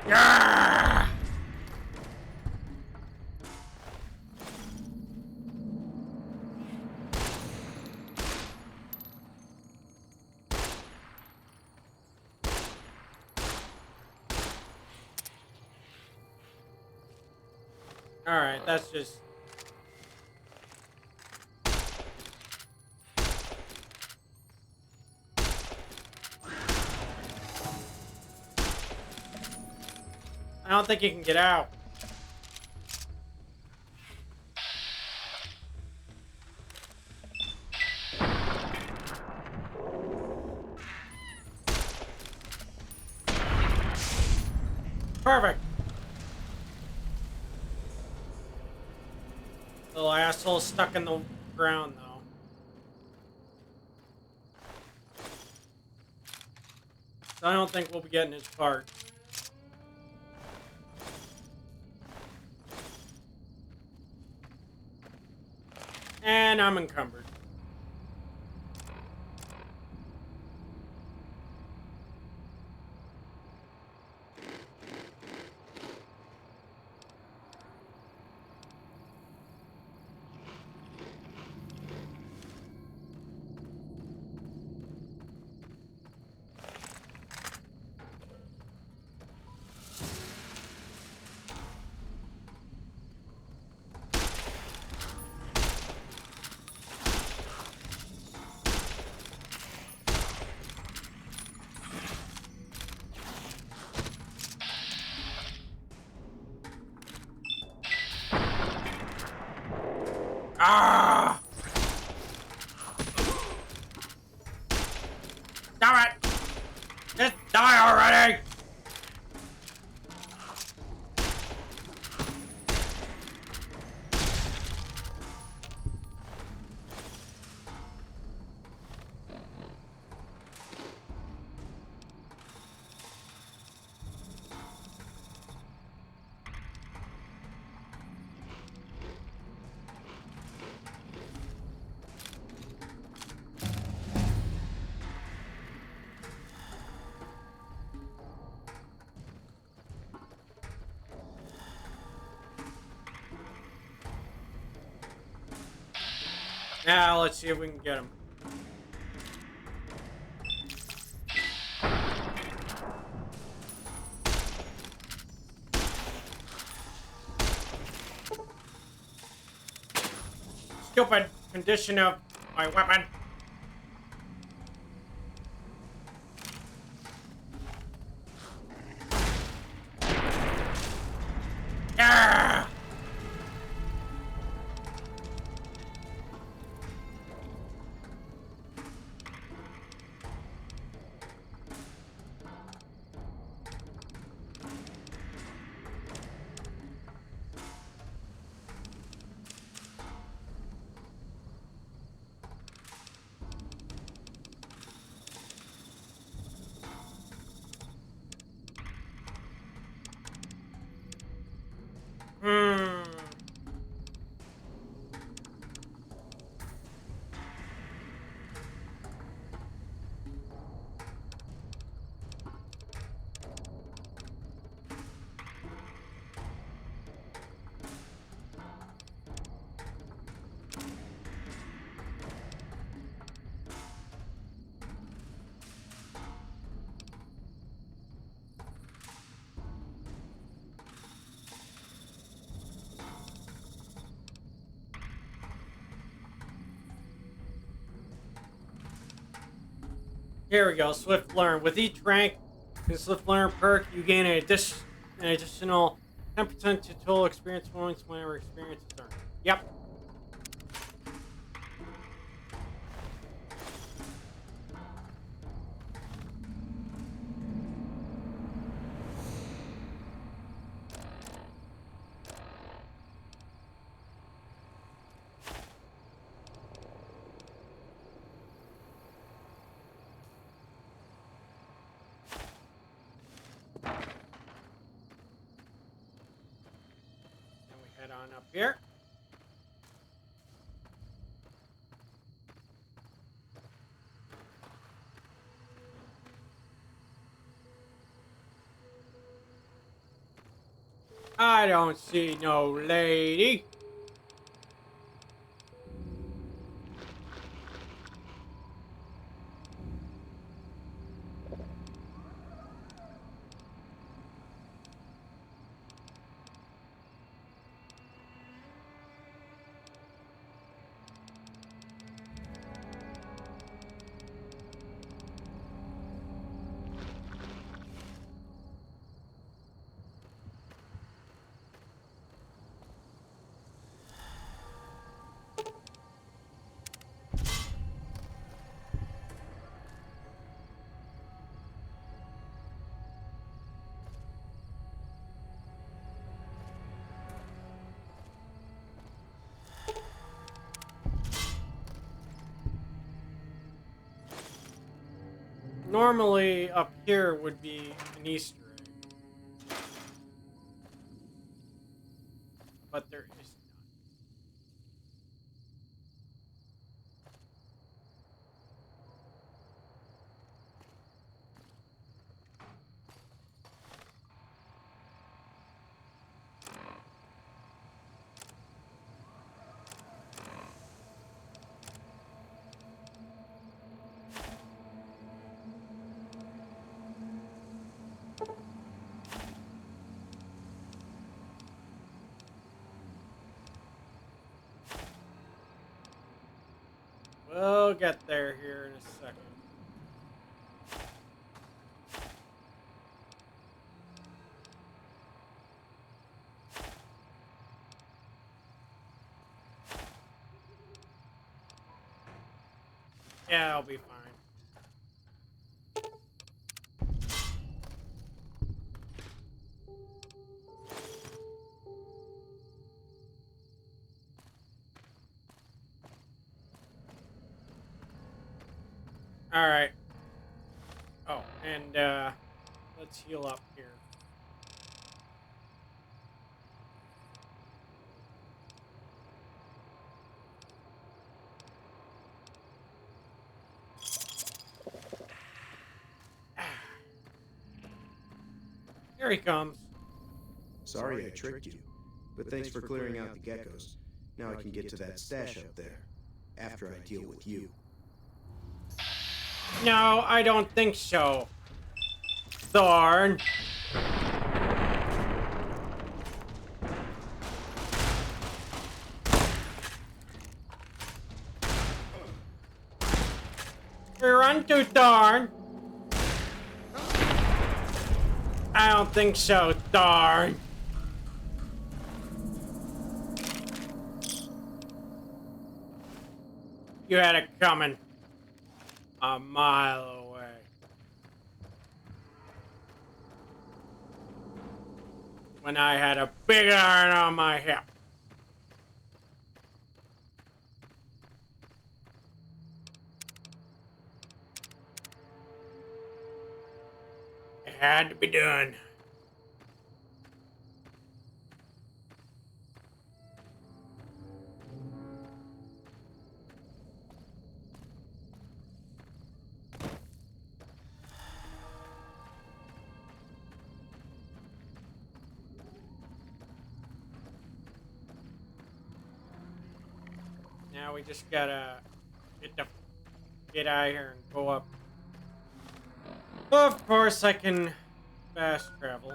Yeah! Alright, that's just... I don't think he can get out. Perfect. Little asshole stuck in the ground, though. So I don't think we'll be getting his part. And I'm encumbered. Ah! Damn it! Just die already! Now let's see if we can get him. Stupid condition of my weapon. Yeah! Here we go, Swift Learn. With each rank in Swift Learn perk, you gain an additional 10% to total experience points whenever experience is earned. Yep. Head on up here. I don't see no lady. Normally, up here would be an Easter egg. But there is none. We'll get there here in a second. Yeah, I'll be fine. Alright. Oh, and let's heal up here. Here he comes. Sorry I tricked you, but thanks for clearing out the geckos. Now I can get to that stash up there, after I deal with you. No, I don't think so. Thorn. Run to Thorn. I don't think so, Thorn. You had it coming. A mile away. When I had a big iron on my hip. It had to be done. Now we just gotta get out of here and go up. Of course, I can fast travel.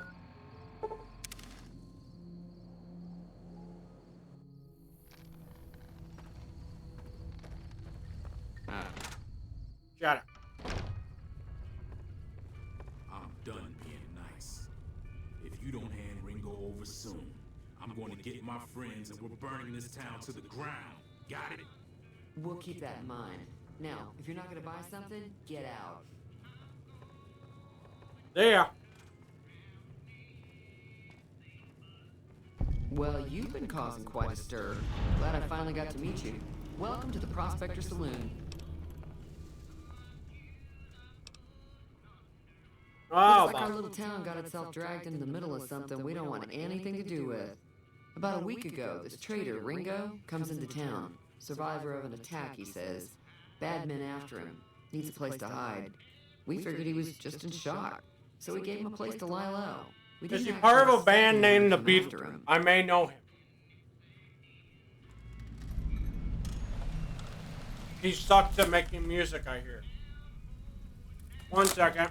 Shut up. I'm done being nice. If you don't hand Ringo over soon, I'm going to get my friends and we're burning this town to the ground. Got it? We'll keep that in mind. Now, if you're not gonna buy something, get out. There. Well, you've been causing quite a stir. Glad I finally got to meet you. Welcome to the Prospector Saloon. Oh, Looks like our little town got itself dragged into the middle of something we don't want anything to do with. About a week ago, this traitor, Ringo, comes into town. Survivor of an attack, he says. Bad men after him. Needs a place to hide. We figured he was just in shock, so we gave him a place to lie low. We Is didn't he part of actually a band set named the anyone after Beatles? him. I may know him. He sucks at making music, I hear. 1 second.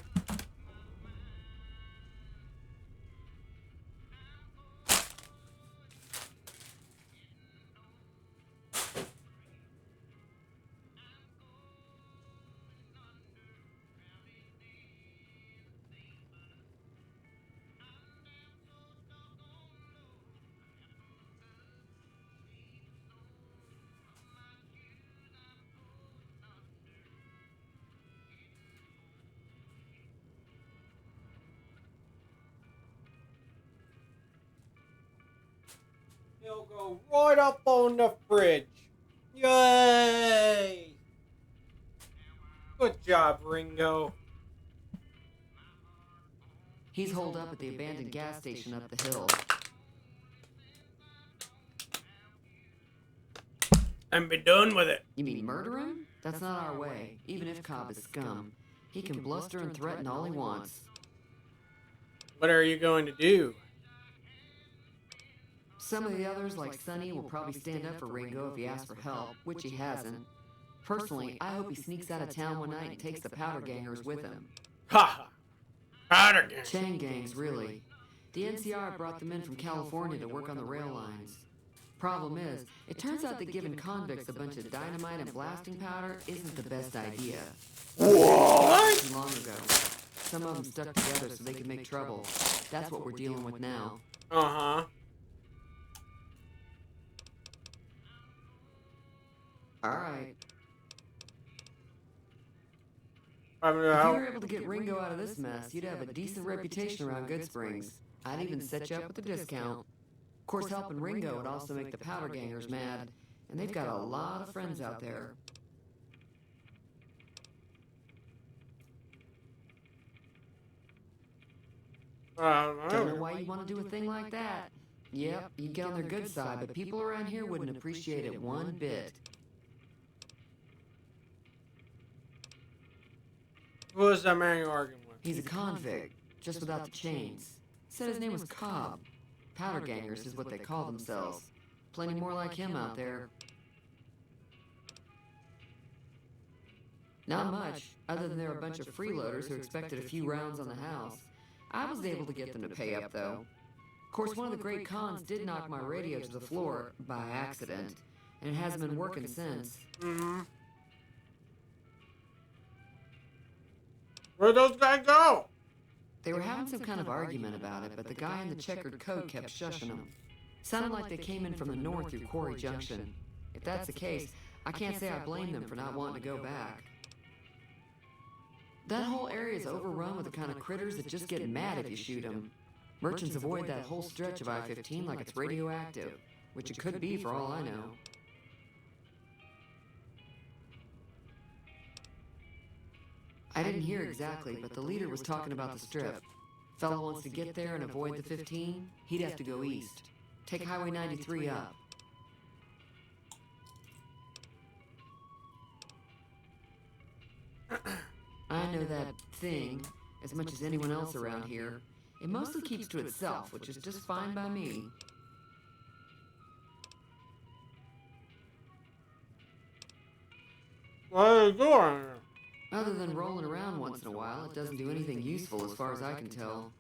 He'll go right up on the fridge. Yay! Good job, Ringo. He's holed up at the abandoned gas station up the hill. And be done with it. You mean murder him? That's not our way, even if Cobb is scum. He can bluster and threaten all he wants. What are you going to do? Some of the others, like Sonny, will probably stand up for Ringo if he asks for help, which he hasn't. Personally, I hope he sneaks out of town one night and takes the powder gangers with him. Ha ha! Powder gang. Chain gangs, really. The NCR brought them in from California to work on the rail lines. Problem is, it turns out that giving convicts a bunch of dynamite and blasting powder isn't the best idea. What? Long ago. Some of them stuck together so they could make trouble. That's what we're dealing with now. Uh-huh. Alright. I mean, If you were able to get Ringo out of this mess, you'd have a decent reputation around Good Springs. I'd even set you up with a discount. Of course, helping Ringo would also make the powder gangers mad, and they've got a lot of friends out there. Don't know why you want to do a thing like that. Yep, you'd get on their good side, but people around here wouldn't appreciate it one bit. Who is that man you're arguing with? He's a convict, just without the chains. Said his name was Cobb. Powder gangers is what they call themselves. Plenty more like him out there. Not much, other than they're a bunch of freeloaders who expected a few rounds on the house. I was able to get them to pay up, though. Of course, one of the great cons did knock my radio to the floor by accident, and it hasn't been working since. Mm-hmm. Where'd those guys go? They were having some kind of argument about it, but the guy in the checkered coat kept shushing them. Sounded like they came in from the north through Quarry Junction. If that's the case, I can't say I blame them for not wanting to go back. That whole area is overrun with the kind of critters that just get mad if you shoot them. Merchants avoid that whole stretch of I-15 like it's radioactive, which it could be for all I know. I didn't hear exactly, but the leader was talking about the strip. Fellow wants to get there and avoid the 15, he'd have to go east. Take Highway 93 up. I know that thing as much as anyone else around here. It mostly keeps to itself, which is just fine by me. What are you doing? Other than rolling around once in a while, it doesn't do anything useful as far as I can tell.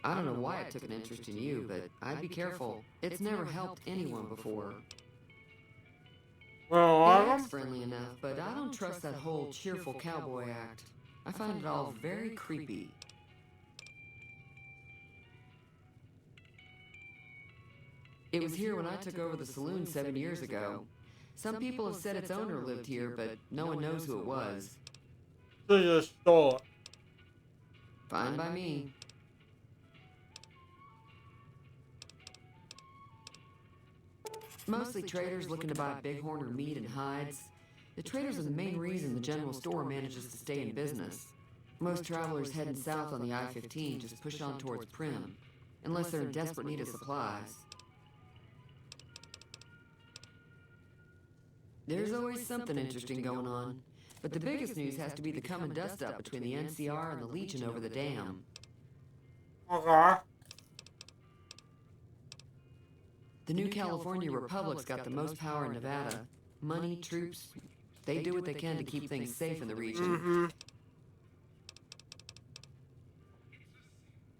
I don't know why it took an interest in you, but I'd be careful. It's never helped anyone before. Well, It acts friendly enough, but I don't trust that whole cheerful cowboy act. I find it all very creepy. It was here when I took over the saloon 7 years ago. Some people have said its owner lived here, but no one knows who it was. They just stole it. Fine by me. Mostly traders looking to buy bighorn or meat and hides. The traders are the main reason the general store manages to stay in business. Most travelers heading south on the I-15 just push on towards Prim, unless they're in desperate need of supplies. There's always something interesting going on, but the biggest news has to be the coming dust-up between the NCR and the Legion over the dam. Okay. The new California Republic's got the most power in Nevada. Money, troops, they do what they can to keep things safe in the region.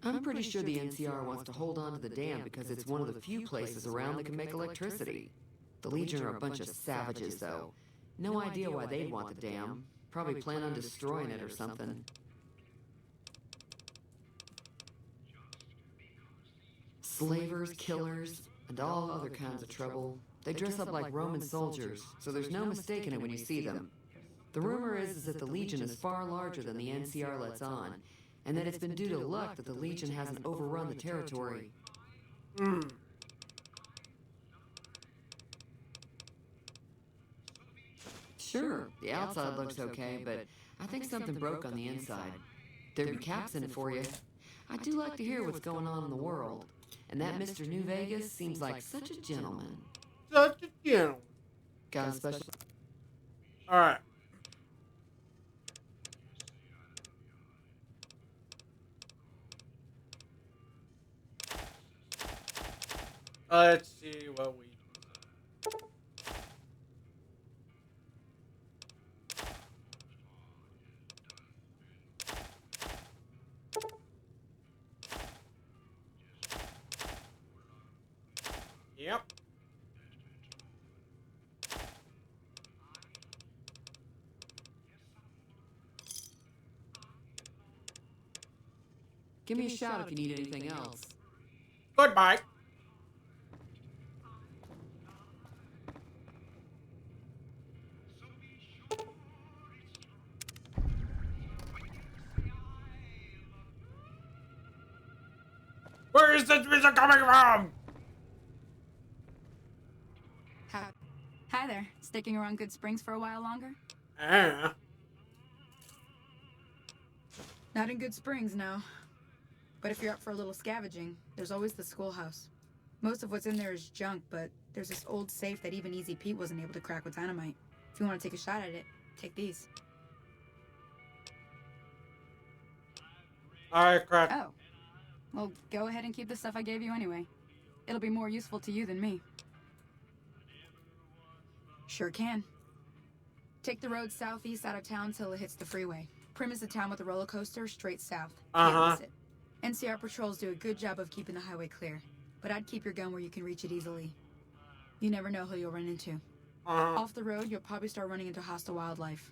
I'm pretty sure the NCR wants to hold on to the dam because it's one of the few places around that can make electricity. The Legion are a bunch of savages, though. No idea why they'd want the dam. Probably plan on destroying it or something. Slavers, killers, and all other kinds of trouble. They dress up like Roman soldiers, so there's no mistaking it when you see them. The rumor is that the Legion is far larger than the NCR lets on, and that it's been due to luck that the Legion hasn't overrun the territory. Sure, the outside looks okay, but I think something broke on the inside. There'd be caps in it for you. I do like to hear what's going on in the world. And that Mr. New Vegas seems like such a gentleman. Such a gentleman. Got a special... Alright. Let's see what we... Yep. Give me a shout if you need anything else. Goodbye. Where is this music coming from? Hi there. Sticking around Good Springs for a while longer? Not in Good Springs, no. But if you're up for a little scavenging, there's always the schoolhouse. Most of what's in there is junk, but there's this old safe that even Easy Pete wasn't able to crack with dynamite. If you want to take a shot at it, take these. Alright, crack. Oh. Well, go ahead and keep the stuff I gave you anyway. It'll be more useful to you than me. Sure can. Take the road southeast out of town till it hits the freeway. Prim is the town with a roller coaster straight south. Can't miss it. NCR patrols do a good job of keeping the highway clear, but I'd keep your gun where you can reach it easily. You never know who you'll run into. Off the road, you'll probably start running into hostile wildlife.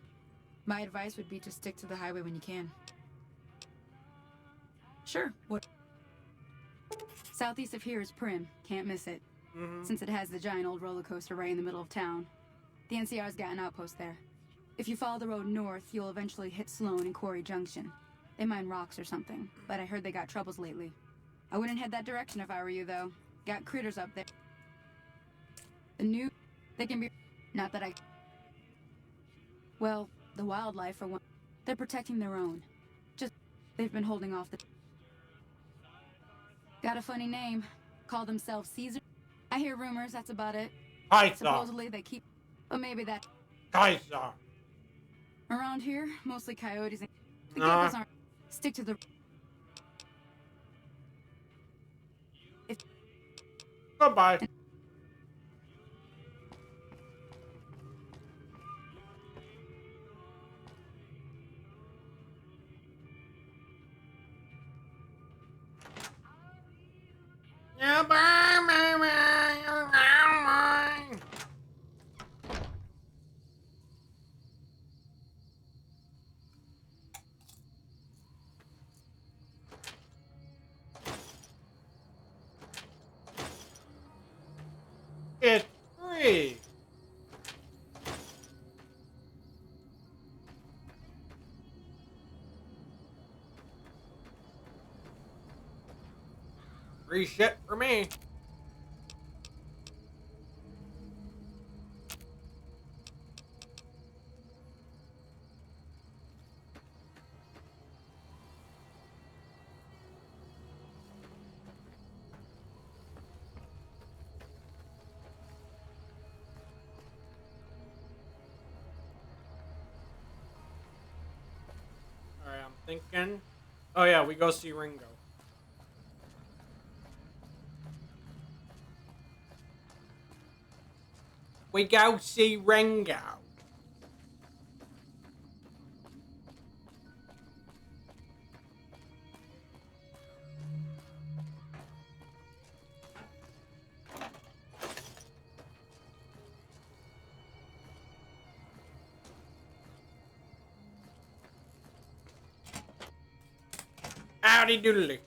My advice would be to stick to the highway when you can. Sure. What? Southeast of here is Prim. Can't miss it. Since it has the giant old roller coaster right in the middle of town. The NCR's got an outpost there. If you follow the road north, you'll eventually hit Sloan and Quarry Junction. They mine rocks or something, but I heard they got troubles lately. I wouldn't head that direction if I were you, though. Got critters up there. The new... They can be... Not that I... Well, the wildlife are one... They're protecting their own. Just... They've been holding off the... Got a funny name. Call themselves Caesar. I hear rumors, that's about it. Kaiser. Supposedly they keep... But maybe that... Kaiser. Around here, mostly coyotes and... The geckos aren't... Stick to the... Goodbye. It's free. Free shit for me. Alright, I'm thinking. Oh yeah, we go see Ringo. We go see Ringo. Howdy doodly.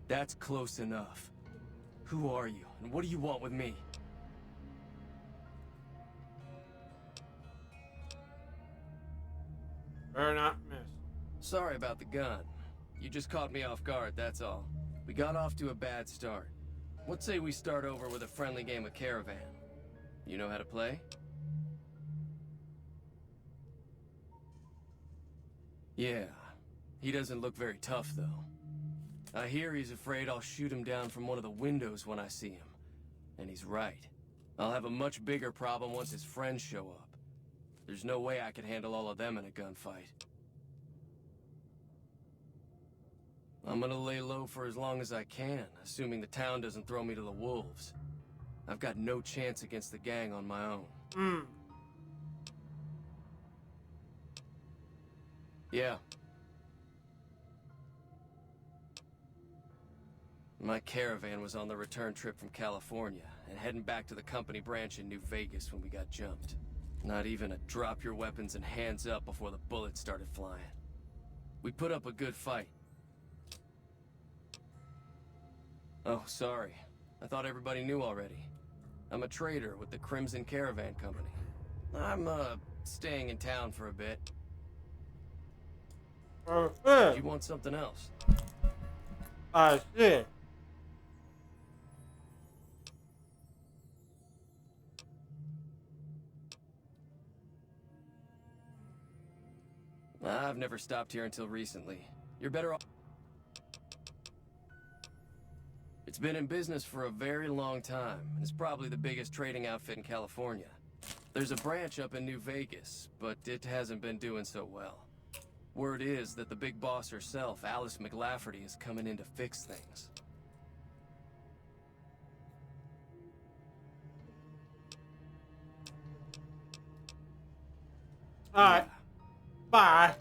That's close enough. Who are you, and what do you want with me? Better not miss. Sorry about the gun. You just caught me off guard, that's all. We got off to a bad start. Let's say we start over with a friendly game of Caravan. You know how to play? Yeah. He doesn't look very tough, though. I hear he's afraid I'll shoot him down from one of the windows when I see him. And he's right. I'll have a much bigger problem once his friends show up. There's no way I could handle all of them in a gunfight. I'm gonna lay low for as long as I can, assuming the town doesn't throw me to the wolves. I've got no chance against the gang on my own. Yeah. My caravan was on the return trip from California, and heading back to the company branch in New Vegas when we got jumped. Not even a drop your weapons and hands up before the bullets started flying. We put up a good fight. Oh, sorry. I thought everybody knew already. I'm a trader with the Crimson Caravan Company. I'm, staying in town for a bit. Do you want something else? I see. I've never stopped here until recently. You're better off. It's been in business for a very long time, and it's probably the biggest trading outfit in California. There's a branch up in New Vegas, but it hasn't been doing so well. Word is that the big boss herself, Alice McLafferty, is coming in to fix things. Alright. Bye.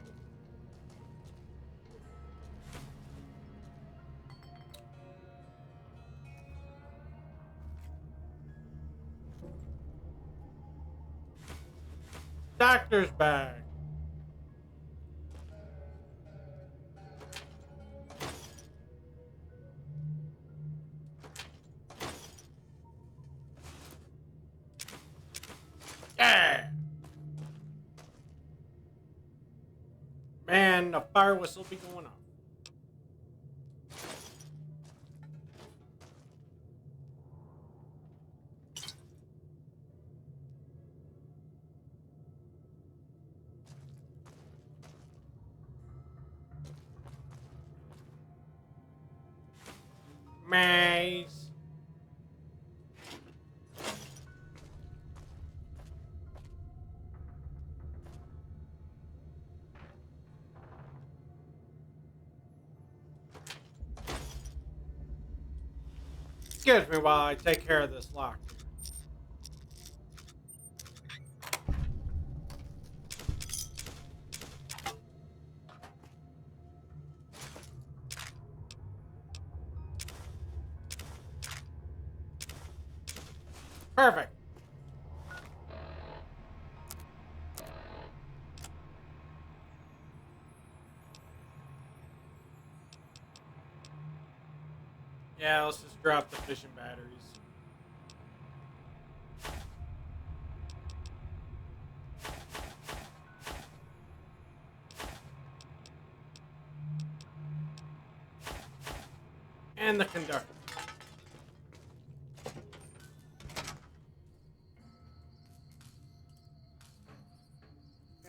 Doctor's bag. Yeah. Man, the fire whistle be going off. Maze. Excuse me while I take care of this lock. Perfect. Yeah, let's just drop the fishing batteries. And the conductor.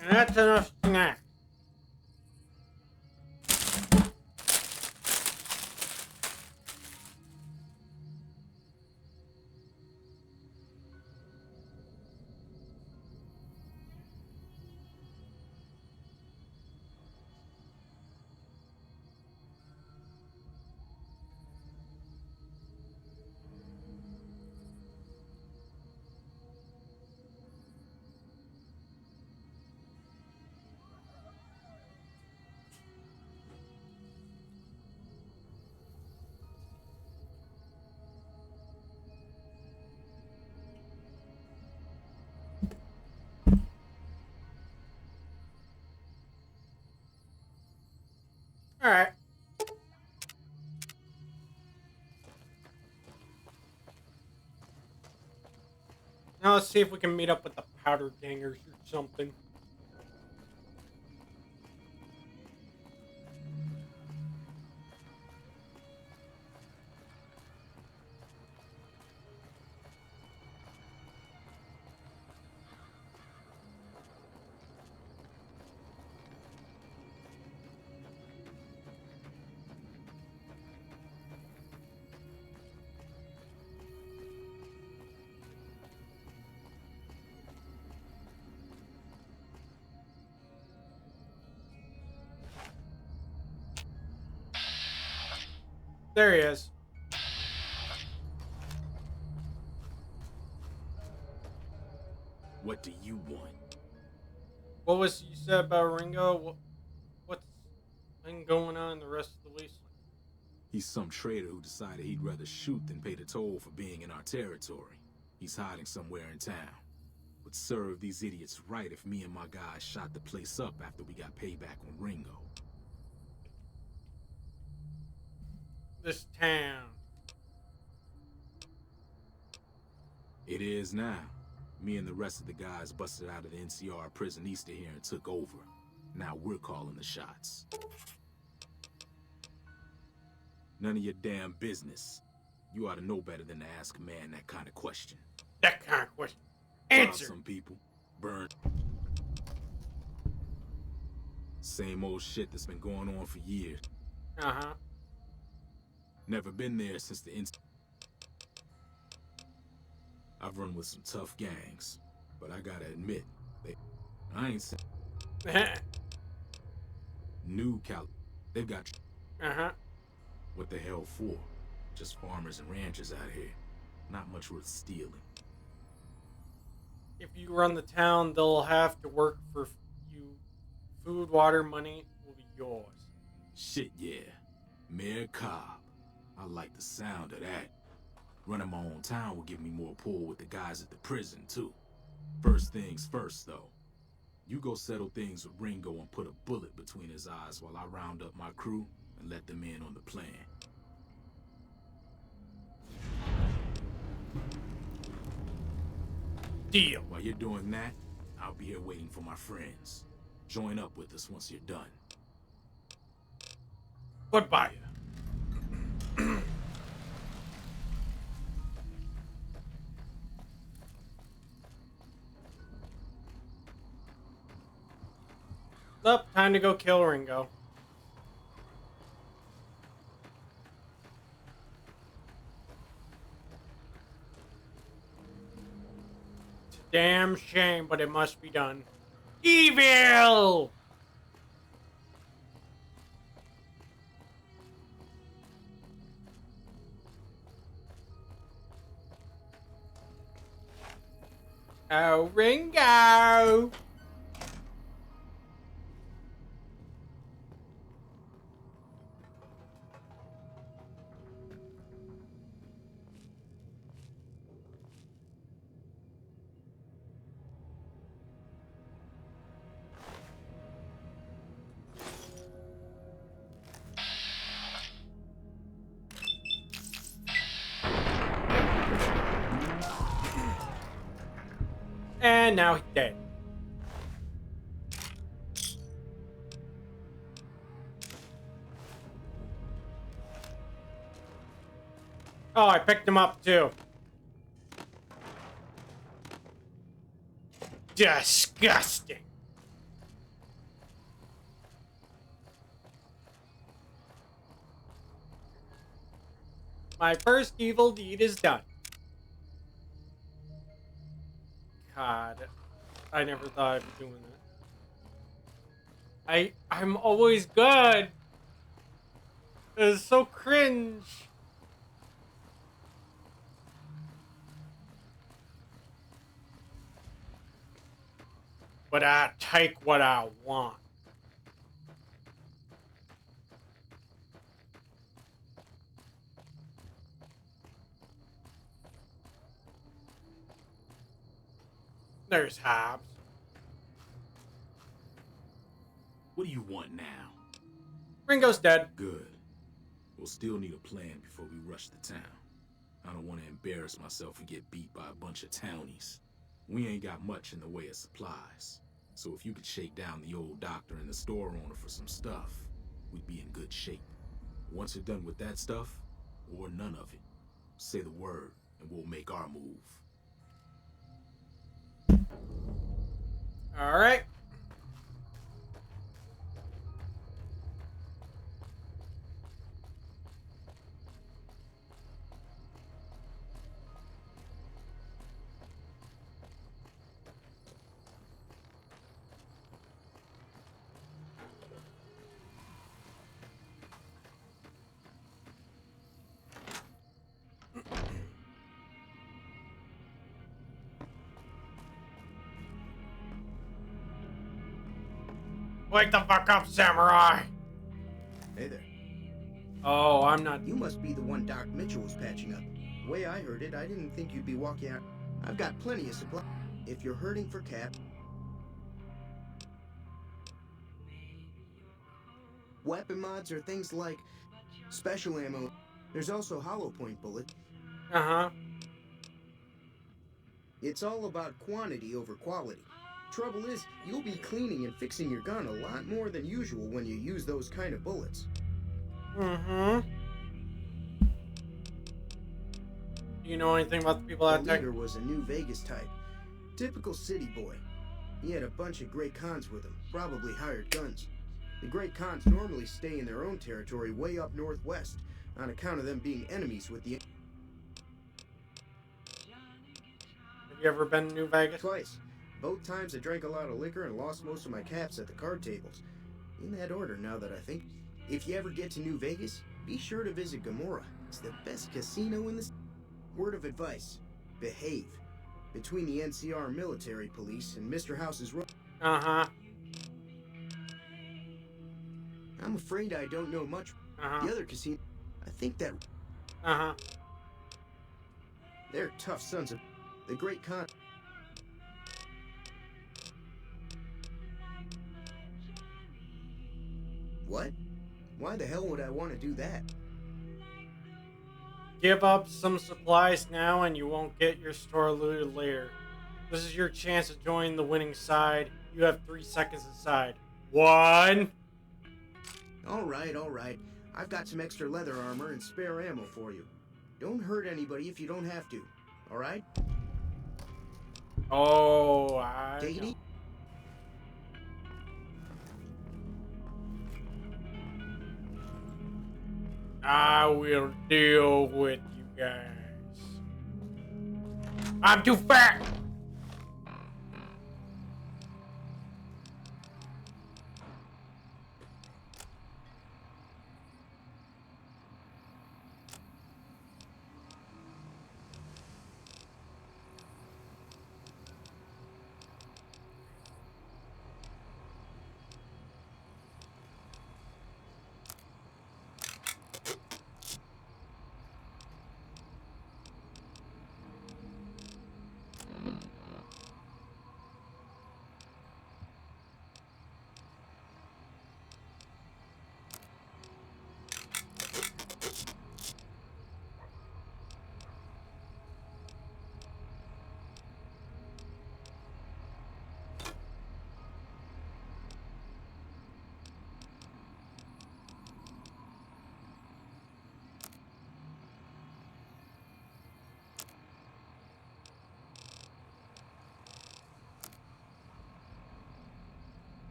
And that's enough snack. Alright. Now let's see if we can meet up with the powder gangers or something. There he is. What do you want? What was you said about Ringo? What's been going on in the rest of the wasteland? He's some traitor who decided he'd rather shoot than pay the toll for being in our territory. He's hiding somewhere in town. Would serve these idiots right if me and my guys shot the place up after we got payback on Ringo. This town. It is now. Me and the rest of the guys busted out of the NCR prison east of here and took over. Now we're calling the shots. None of your damn business. You ought to know better than to ask a man that kind of question. That kind of question. Rob Answer. some people. Burn. Same old shit that's been going on for years. Uh-huh. Never been there since the I've run with some tough gangs, but I gotta admit, I ain't saying New Cal. They've got. Uh-huh. What the hell for? Just farmers and ranchers out here. Not much worth stealing. If you run the town, they'll have to work for you. Food, water, money will be yours. Shit, yeah. Mayor Cobb. I like the sound of that. Running my own town will give me more pull with the guys at the prison, too. First things first, though. You go settle things with Ringo and put a bullet between his eyes while I round up my crew and let them in on the plan. Deal. While you're doing that, I'll be here waiting for my friends. Join up with us once you're done. Goodbye. Up, time to go kill Ringo. It's a damn shame, but it must be done. Evil! Oh, Ringo! And now he's dead. Oh, I picked him up too. Disgusting. My first evil deed is done. God, I never thought I'd be doing that. I'm always good. It's so cringe. But I take what I want. There's Hobbs. What do you want now? Ringo's dead. Good. We'll still need a plan before we rush the town. I don't want to embarrass myself and get beat by a bunch of townies. We ain't got much in the way of supplies. So if you could shake down the old doctor and the store owner for some stuff, we'd be in good shape. Once you're done with that stuff, or none of it, say the word and we'll make our move. All right. Wake the fuck up, samurai! Hey there. Oh, I'm not. You must be the one Doc Mitchell was patching up. The way I heard it, I didn't think you'd be walking out. I've got plenty of supply. If you're hurting for cap, weapon mods or things like special ammo. There's also hollow point bullet. Uh-huh. It's all about quantity over quality. Trouble is, you'll be cleaning and fixing your gun a lot more than usual when you use those kind of bullets. Mm-hmm. Do you know anything about the people The that tech? leader was a New Vegas type. Typical city boy. He had a bunch of Great Khans with him, probably hired guns. The Great Khans normally stay in their own territory way up northwest, on account of them being enemies with the... Have you ever been to New Vegas? Twice. Both times I drank a lot of liquor and lost most of my caps at the card tables. In that order, now that I think. If you ever get to New Vegas, be sure to visit Gomorrah. It's the best casino in the... Word of advice. Behave. Between the NCR military police and Mr. House's... Uh-huh. I'm afraid I don't know much. Uh-huh. The other casino... I think that... Uh-huh. They're tough sons of... The Great Khan... What? Why the hell would I want to do that? Give up some supplies now and you won't get your store looted later. This is your chance to join the winning side. You have 3 seconds inside. 1. Alright, alright. I've got some extra leather armor and spare ammo for you. Don't hurt anybody if you don't have to. Alright? Oh, I Take it easy. I will deal with you guys. I'm too fat!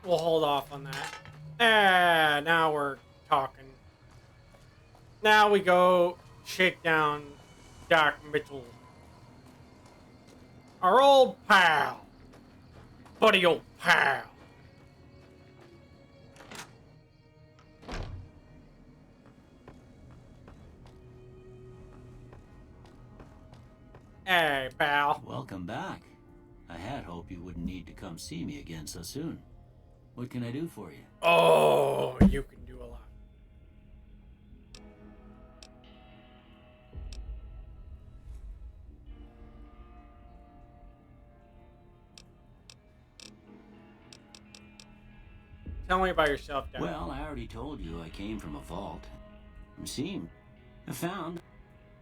We'll hold off on that. Now we're talking. Now we go shake down Doc Mitchell. Our old pal. Buddy old pal. Hey, pal. Welcome back. I had hoped you wouldn't need to come see me again so soon. What can I do for you? Oh, you can do a lot. Tell me about yourself, Dad. Well, I already told you I came from a vault. I found.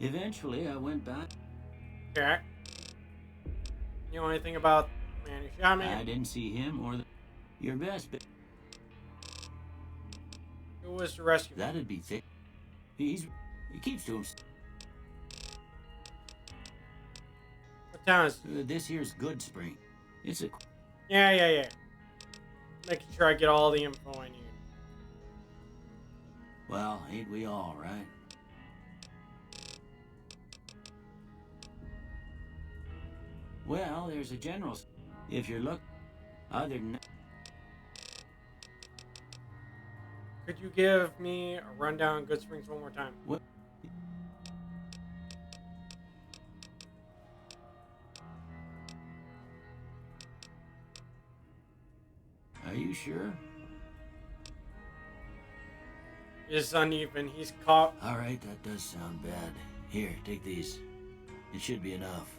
Eventually, I went back. Jack. You know anything about the man who shot me? I didn't see him or your best bet. Who was the rescue? That'd be thick. He keeps to himself. What town is This here's Good Spring. It's a... Yeah. Making sure I get all the info I need. Well, ain't we all, right? Well, there's a general... If you're other than... Could you give me a rundown of Good Springs one more time? What? Are you sure? It's uneven. He's caught. All right, that does sound bad. Here, take these. It should be enough.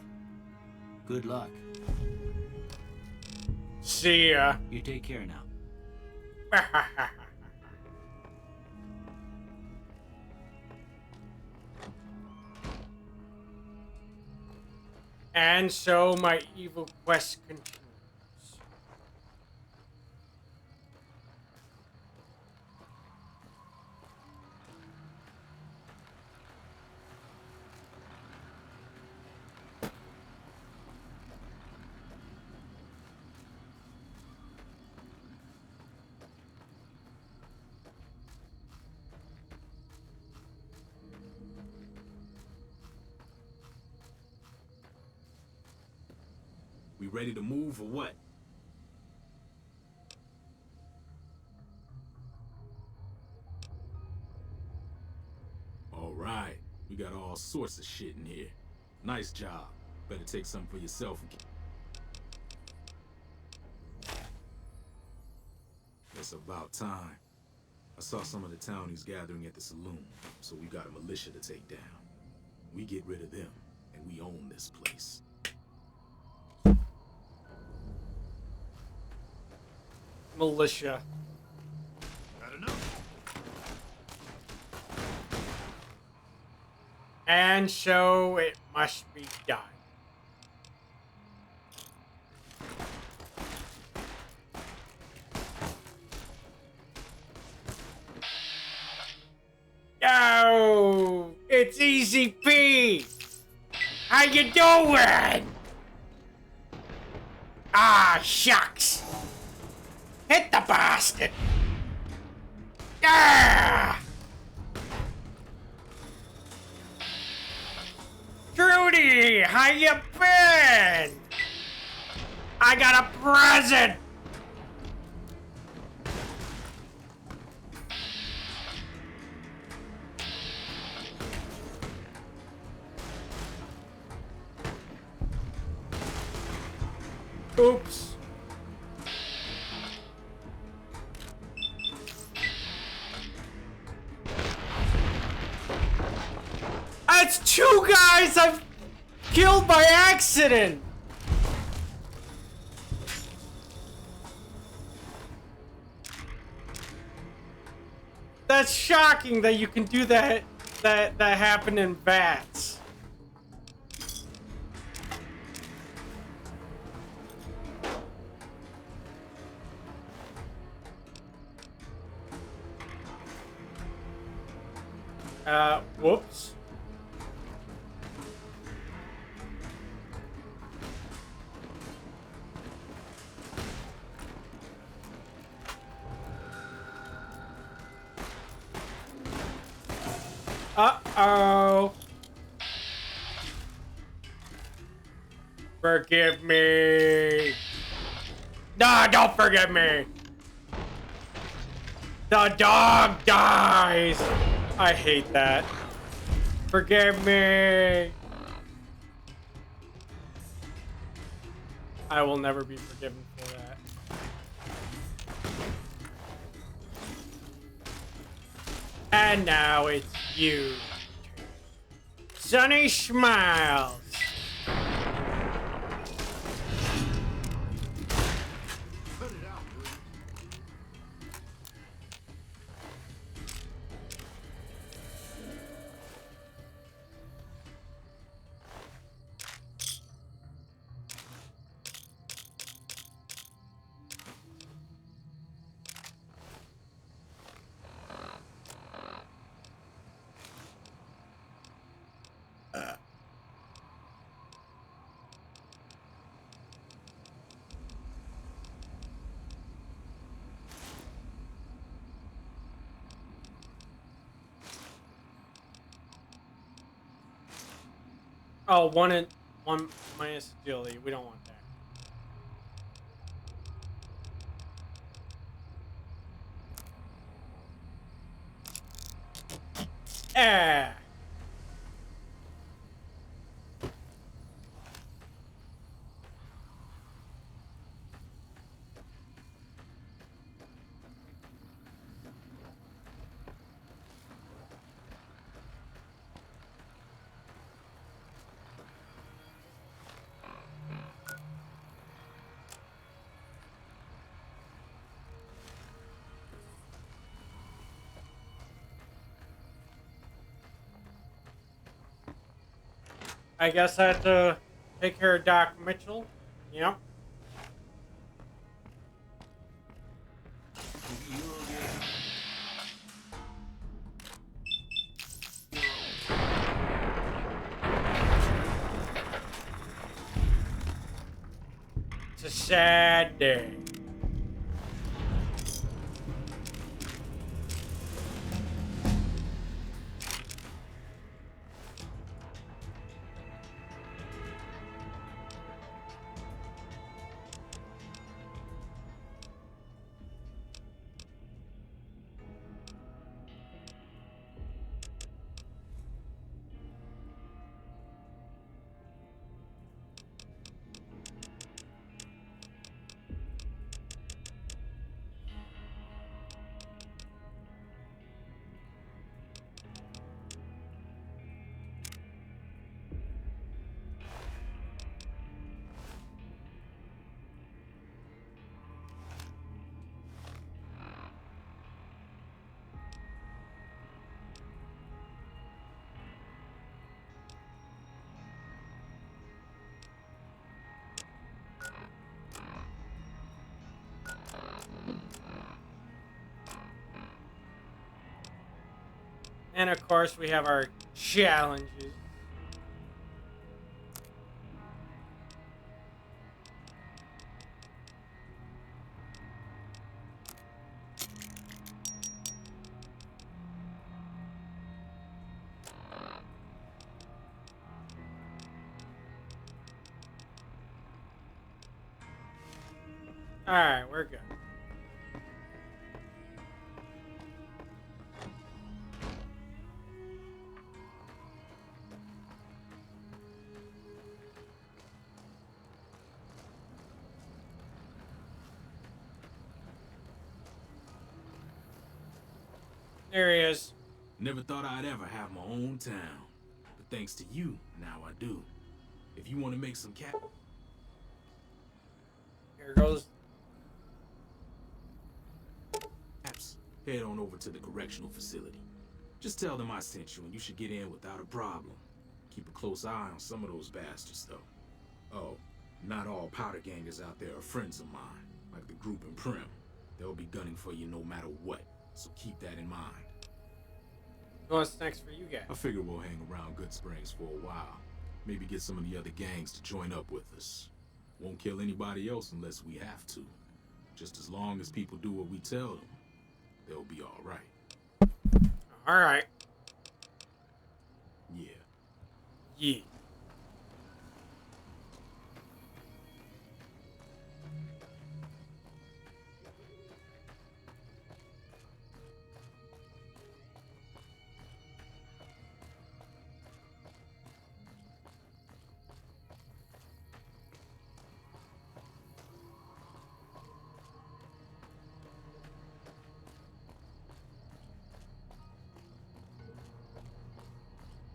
Good luck. See ya. You take care now. And so my evil quest continues. We ready to move or what? All right, we got all sorts of shit in here. Nice job. Better take some for yourself. It's about time. I saw some of the townies gathering at the saloon, so we got a militia to take down. We get rid of them, and we own this place. Militia. Got enough. And so it must be done. Yo, it's Easy P. How you doing? Ah, shucks. Hit the bastard. Yeah. Trudy, how you been? I got a present. Oops. That's two guys I've killed by accident. That's shocking that you can do that. That happened in VATS. Whoops. Uh-oh. Forgive me. No, don't forgive me. The dog dies. I hate that. Forgive me. I will never be forgiven for that. And now it's you. Sunny Smiles. Oh, one minus agility. We don't want that. Ah. I guess I have to take care of Doc Mitchell. Yep. It's a sad day. And of course, we have our challenges. Alright, we're good. There he is. Never thought I'd ever have my own town. But thanks to you, now I do. If you want to make some Here goes. caps, head on over to the correctional facility. Just tell them I sent you and you should get in without a problem. Keep a close eye on some of those bastards, though. Oh, not all powder gangers out there are friends of mine, like the group in Prim. They'll be gunning for you no matter what, so keep that in mind. What's next for you guys? I figure we'll hang around Good Springs for a while. Maybe get some of the other gangs to join up with us. Won't kill anybody else unless we have to. Just as long as people do what we tell them, they'll be all right. All right. Yeah. Yeah.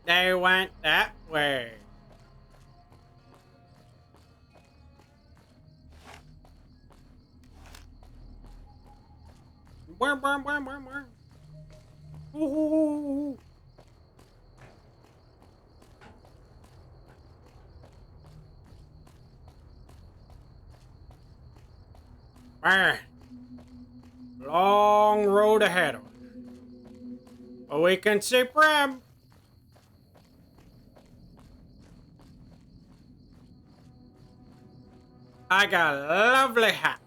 They went that way. Worm, worm, worm, worm, worm. Ooh. Man, long road ahead of us. But we can see Prim. I got a lovely hat.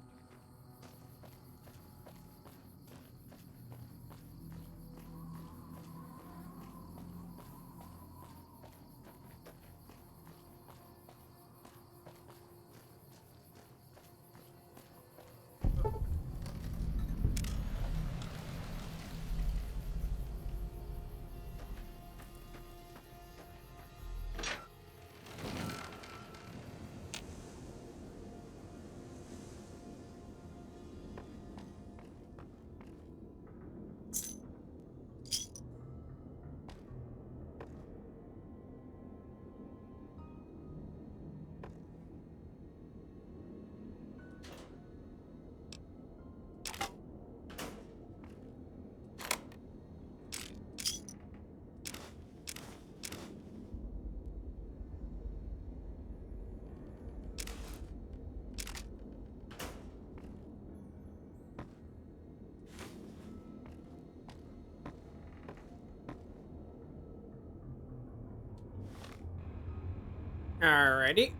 Alrighty.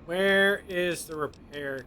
Where is the repair kit?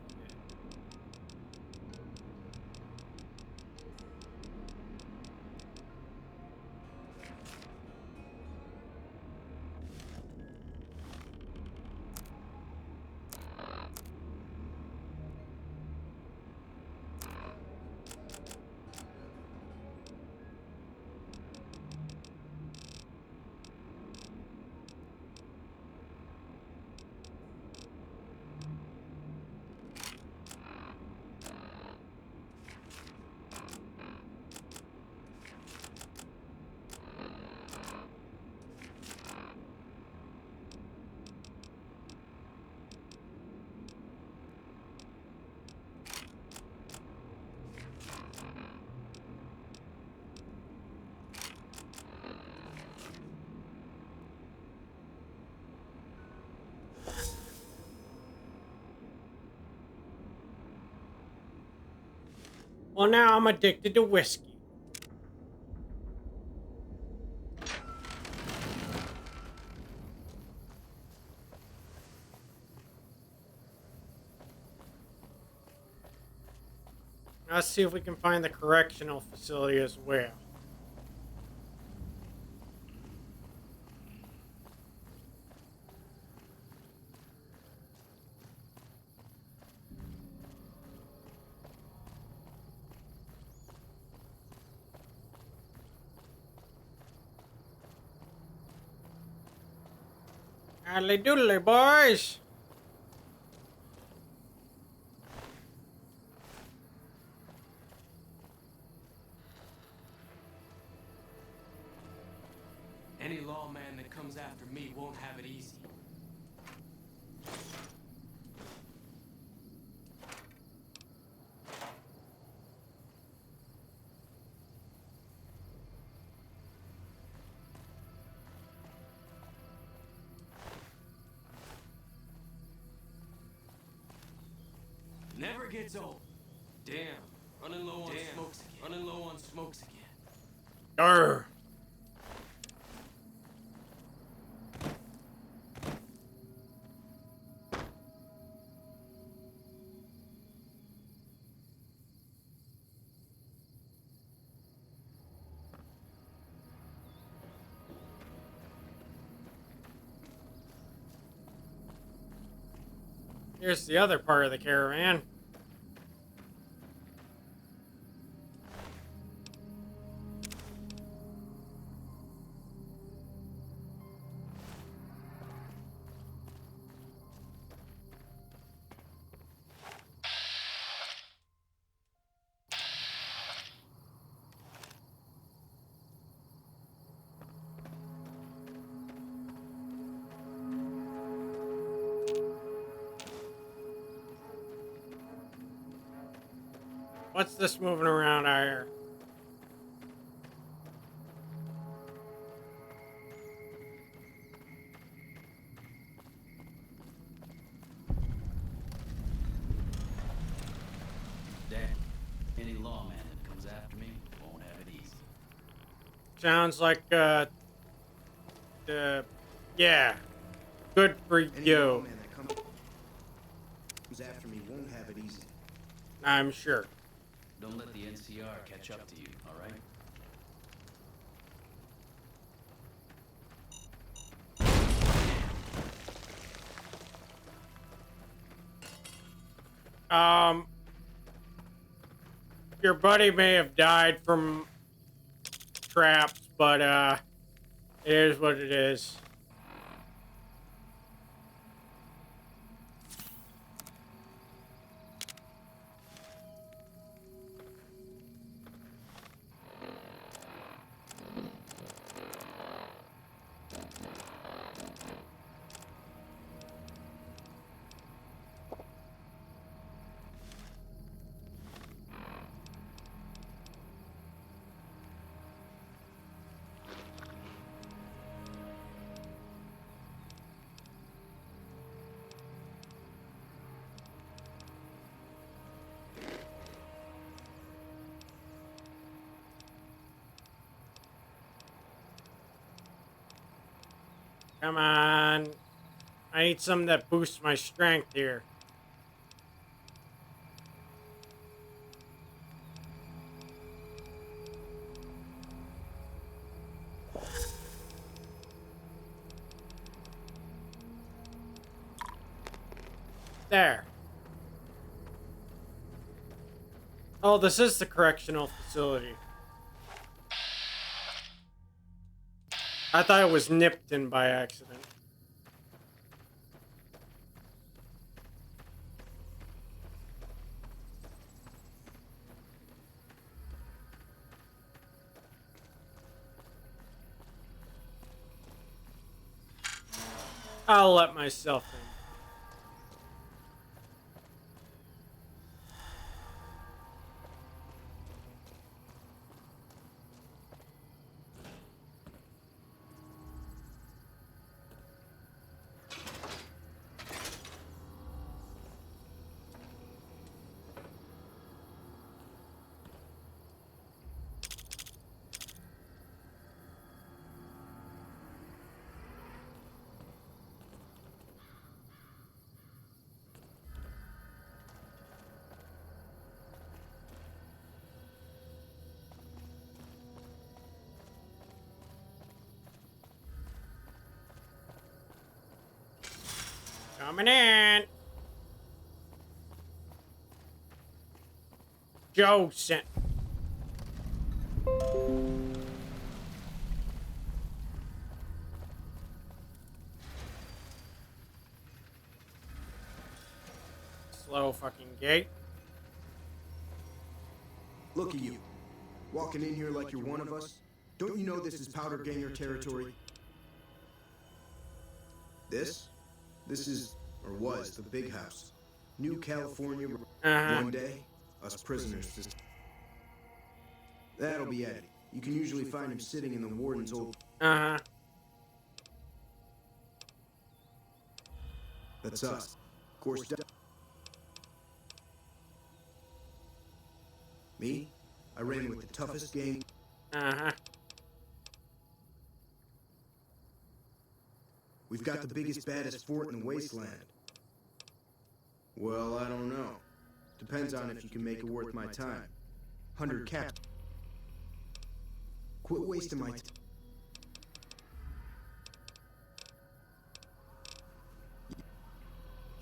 Well, now I'm addicted to whiskey. Let's see if we can find the correctional facility as well. Howdy doodly, boys. Any lawman that comes after me won't have it easy. Never gets old. Damn. Running low on smokes again. Running low on smokes again. Arr. Here's the other part of the caravan. What's this moving around out here? Dad, any lawman that comes after me won't have it easy. Sounds like, yeah. Good for Any you. lawman that comes after me won't have it easy. I'm sure. Don't let the NCR catch up to you, all right? Your buddy may have died from traps, but, it is what it is. Come on. I need something that boosts my strength here. There. Oh, this is the correctional facility. I thought it was nipped in by accident. I'll let myself in. Coming in. Joe sent. Slow fucking gate. Look at you. Walking in here like you're one of us. Don't you know this is powder ganger territory? This is, or was, the big house. New California. One day, us prisoners just... That'll be Eddie. You can usually find him sitting in the warden's old... That's us. Of course... Me? I ran with the toughest gang... We've got the biggest, baddest fort in the wasteland. Well, I don't know. Depends on if you can make it worth my time. 100 cap. Quit wasting my time.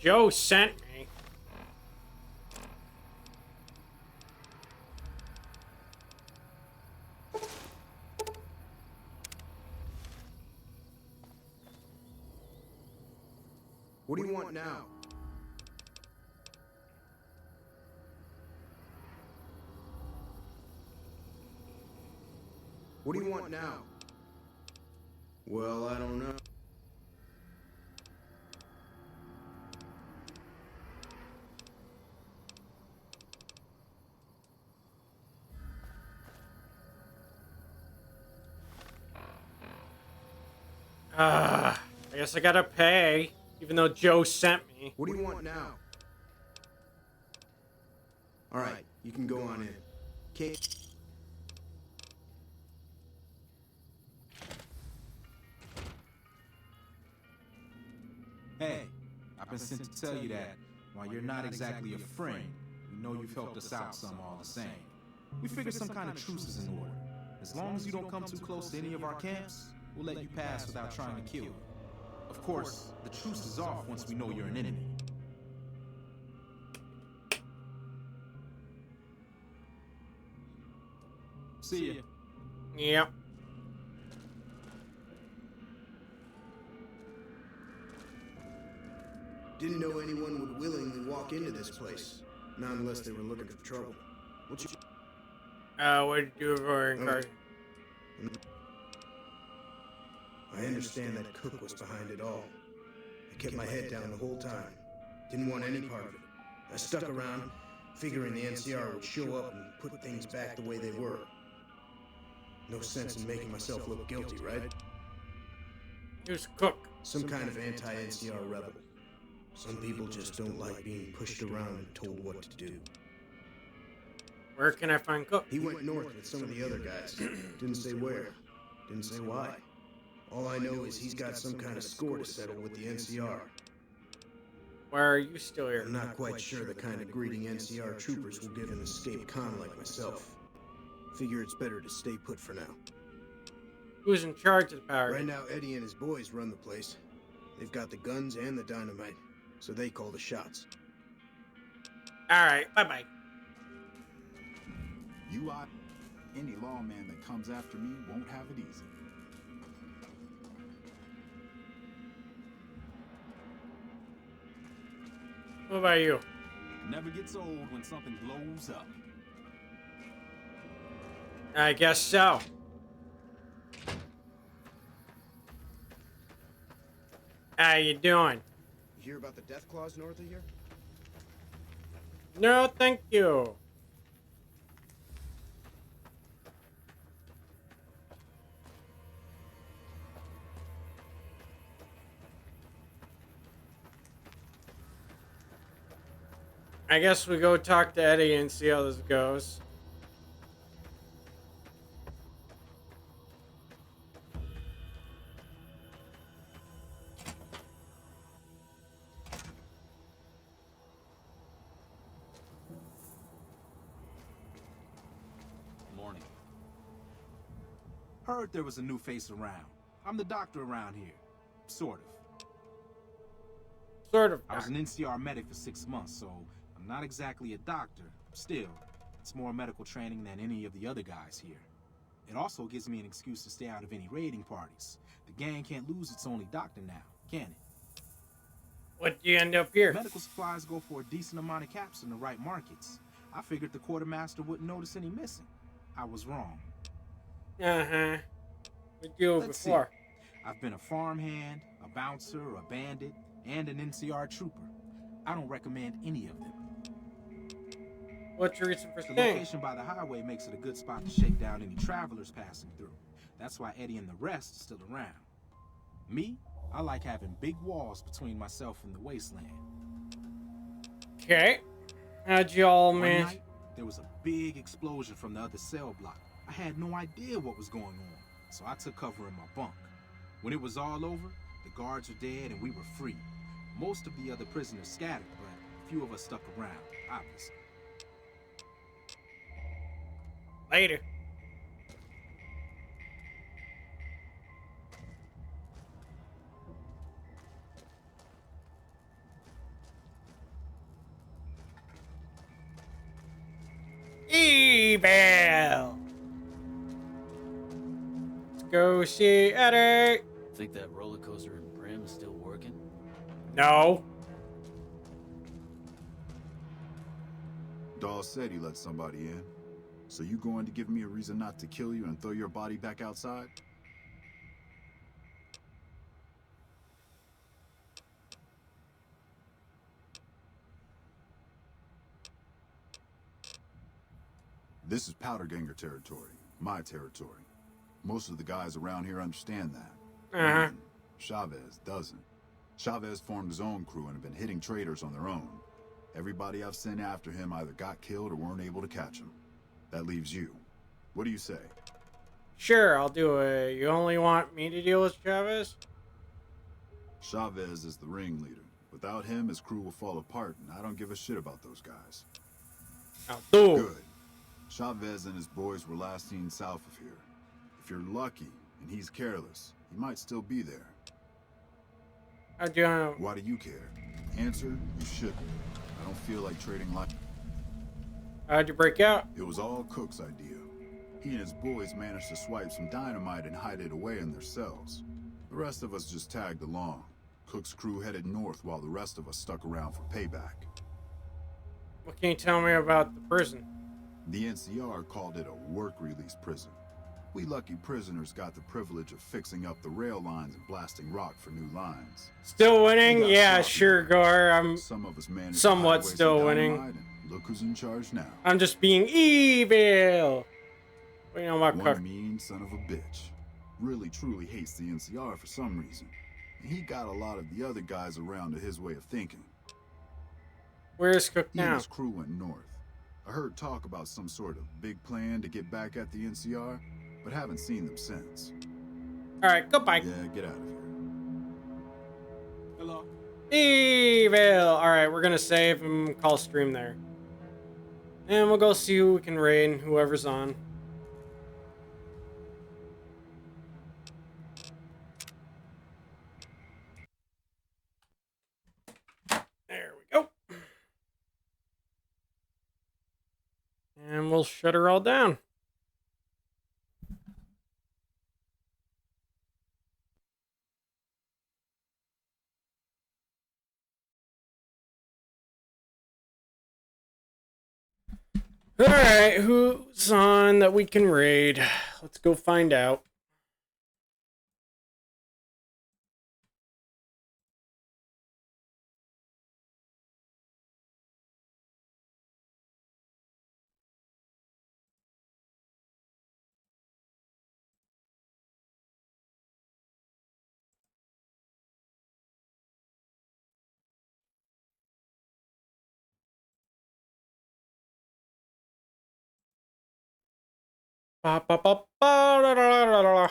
Joe sent me. What do you want now? What do you want now? Well, I don't know. I guess I gotta pay, even though Joe sent me. What do you want now? All right, you can go on in. Can't... Hey, I've been sent to tell you that while you're not exactly a friend, you know you've helped us out some all the same. We figured some kind of truce is in order. As long as you don't come too close to any of our camps, we'll let you pass without trying to kill you. Of course, the truce is off once we know you're an enemy. See ya. Yep. Didn't know anyone would willingly walk into this place. Not unless they were looking for trouble. What you... What did you do for it? I understand that Cook was behind it all. I kept my head down the whole time. Didn't want any part of it. I stuck around, figuring the NCR would show up and put things back the way they were. No sense in making myself look guilty, right? Who's Cook? Some kind of anti-NCR rebel. Some people just don't like being pushed around and told what to do. Where can I find Cook? He went north with some of the other guys. Didn't say where. Didn't say why. All I know is he's got some kind of score to settle with the NCR. Why are you still here? I'm not quite sure the kind of greeting NCR troopers will give an escaped con like myself. Figure it's better to stay put for now. Who's in charge of the power? Right now, Eddie and his boys run the place. They've got the guns and the dynamite, so they call the shots. Alright, bye-bye. You are... Any lawman that comes after me won't have it easy. What about you? Never gets old when something blows up. I guess so. How you doing? You hear about the death claws north of here? No, thank you. I guess we go talk to Eddie and see how this goes. Morning. Heard there was a new face around. I'm the doctor around here. Sort of. Sort of. I was an NCR medic for 6 months, so I'm not exactly a doctor. Still, it's more medical training than any of the other guys here. It also gives me an excuse to stay out of any raiding parties. The gang can't lose its only doctor now, can it? What'd you end up here? Medical supplies go for a decent amount of caps in the right markets. I figured the quartermaster wouldn't notice any missing. I was wrong. Uh-huh. We do Let's before. see. I've been a farmhand, a bouncer, a bandit, and an NCR trooper. I don't recommend any of them. What's your reason for The staying? location by the highway makes it a good spot to shake down any travelers passing through. That's why Eddie and the rest are still around. Me, I like having big walls between myself and the wasteland. Okay. How'd you all One manage? night, there was a big explosion from the other cell block. I had no idea what was going on, so I took cover in my bunk. When it was all over, the guards were dead and we were free. Most of the other prisoners scattered, but a few of us stuck around, obviously. Later. Evil. Let's go see Eddie. Think that roller coaster in Brim is still working? No. Dawes said he let somebody in. So you going to give me a reason not to kill you and throw your body back outside? This is Powderganger territory, my territory. Most of the guys around here understand that. Uh-huh. Chavez doesn't. Chavez formed his own crew and have been hitting traitors on their own. Everybody I've sent after him either got killed or weren't able to catch him. That leaves you. What do you say? Sure, I'll do it. You only want me to deal with Chavez? Chavez is the ringleader. Without him, his crew will fall apart, and I don't give a shit about those guys. I'll do it. Good. Chavez and his boys were last seen south of here. If you're lucky, and he's careless, he might still be there. How'd you know? Why do you care? Answer, you shouldn't. I don't feel like trading like... How'd you break out? It was all Cook's idea. He and his boys managed to swipe some dynamite and hide it away in their cells. The rest of us just tagged along. Cook's crew headed north while the rest of us stuck around for payback. What can you tell me about the prison? The NCR called it a work-release prison. We lucky prisoners got the privilege of fixing up the rail lines and blasting rock for new lines. Still winning? We got Yeah, sloppy sure, there. Gore. I'm Some of us managed to somewhat hide away some still dynamite, winning. and look who's in charge now. I'm just being evil. What do you know about One Cook? mean son of a bitch. Really truly hates the NCR for some reason. And he got a lot of the other guys around to his way of thinking. Where's Cook He and now? his crew went north. I heard talk about some sort of big plan to get back at the NCR, but haven't seen them since. All right, goodbye. Yeah, get out of here. Hello. Evil. All right, we're gonna save and call stream there, and we'll go see who we can raid, whoever's on. There we go. And we'll shut her all down. Alright, who's on that we can raid? Let's go find out. Ba, ba, ba, ba, da, da, da, da, da.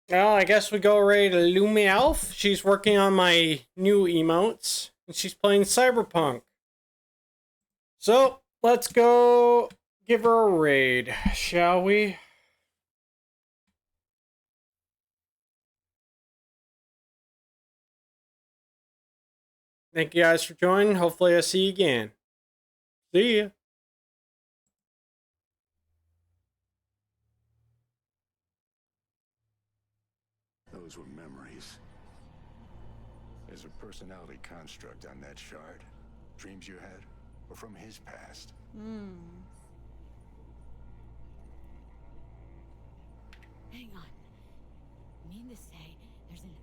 Well, I guess we go raid Lumi Elf. She's working on my new emotes, and she's playing Cyberpunk. So, let's go give her a raid, shall we? Thank you guys for joining. Hopefully I see you again. See ya. Those were memories. There's a personality construct on that shard. Dreams you had, or from his past. Hang on. Mean to say, there's an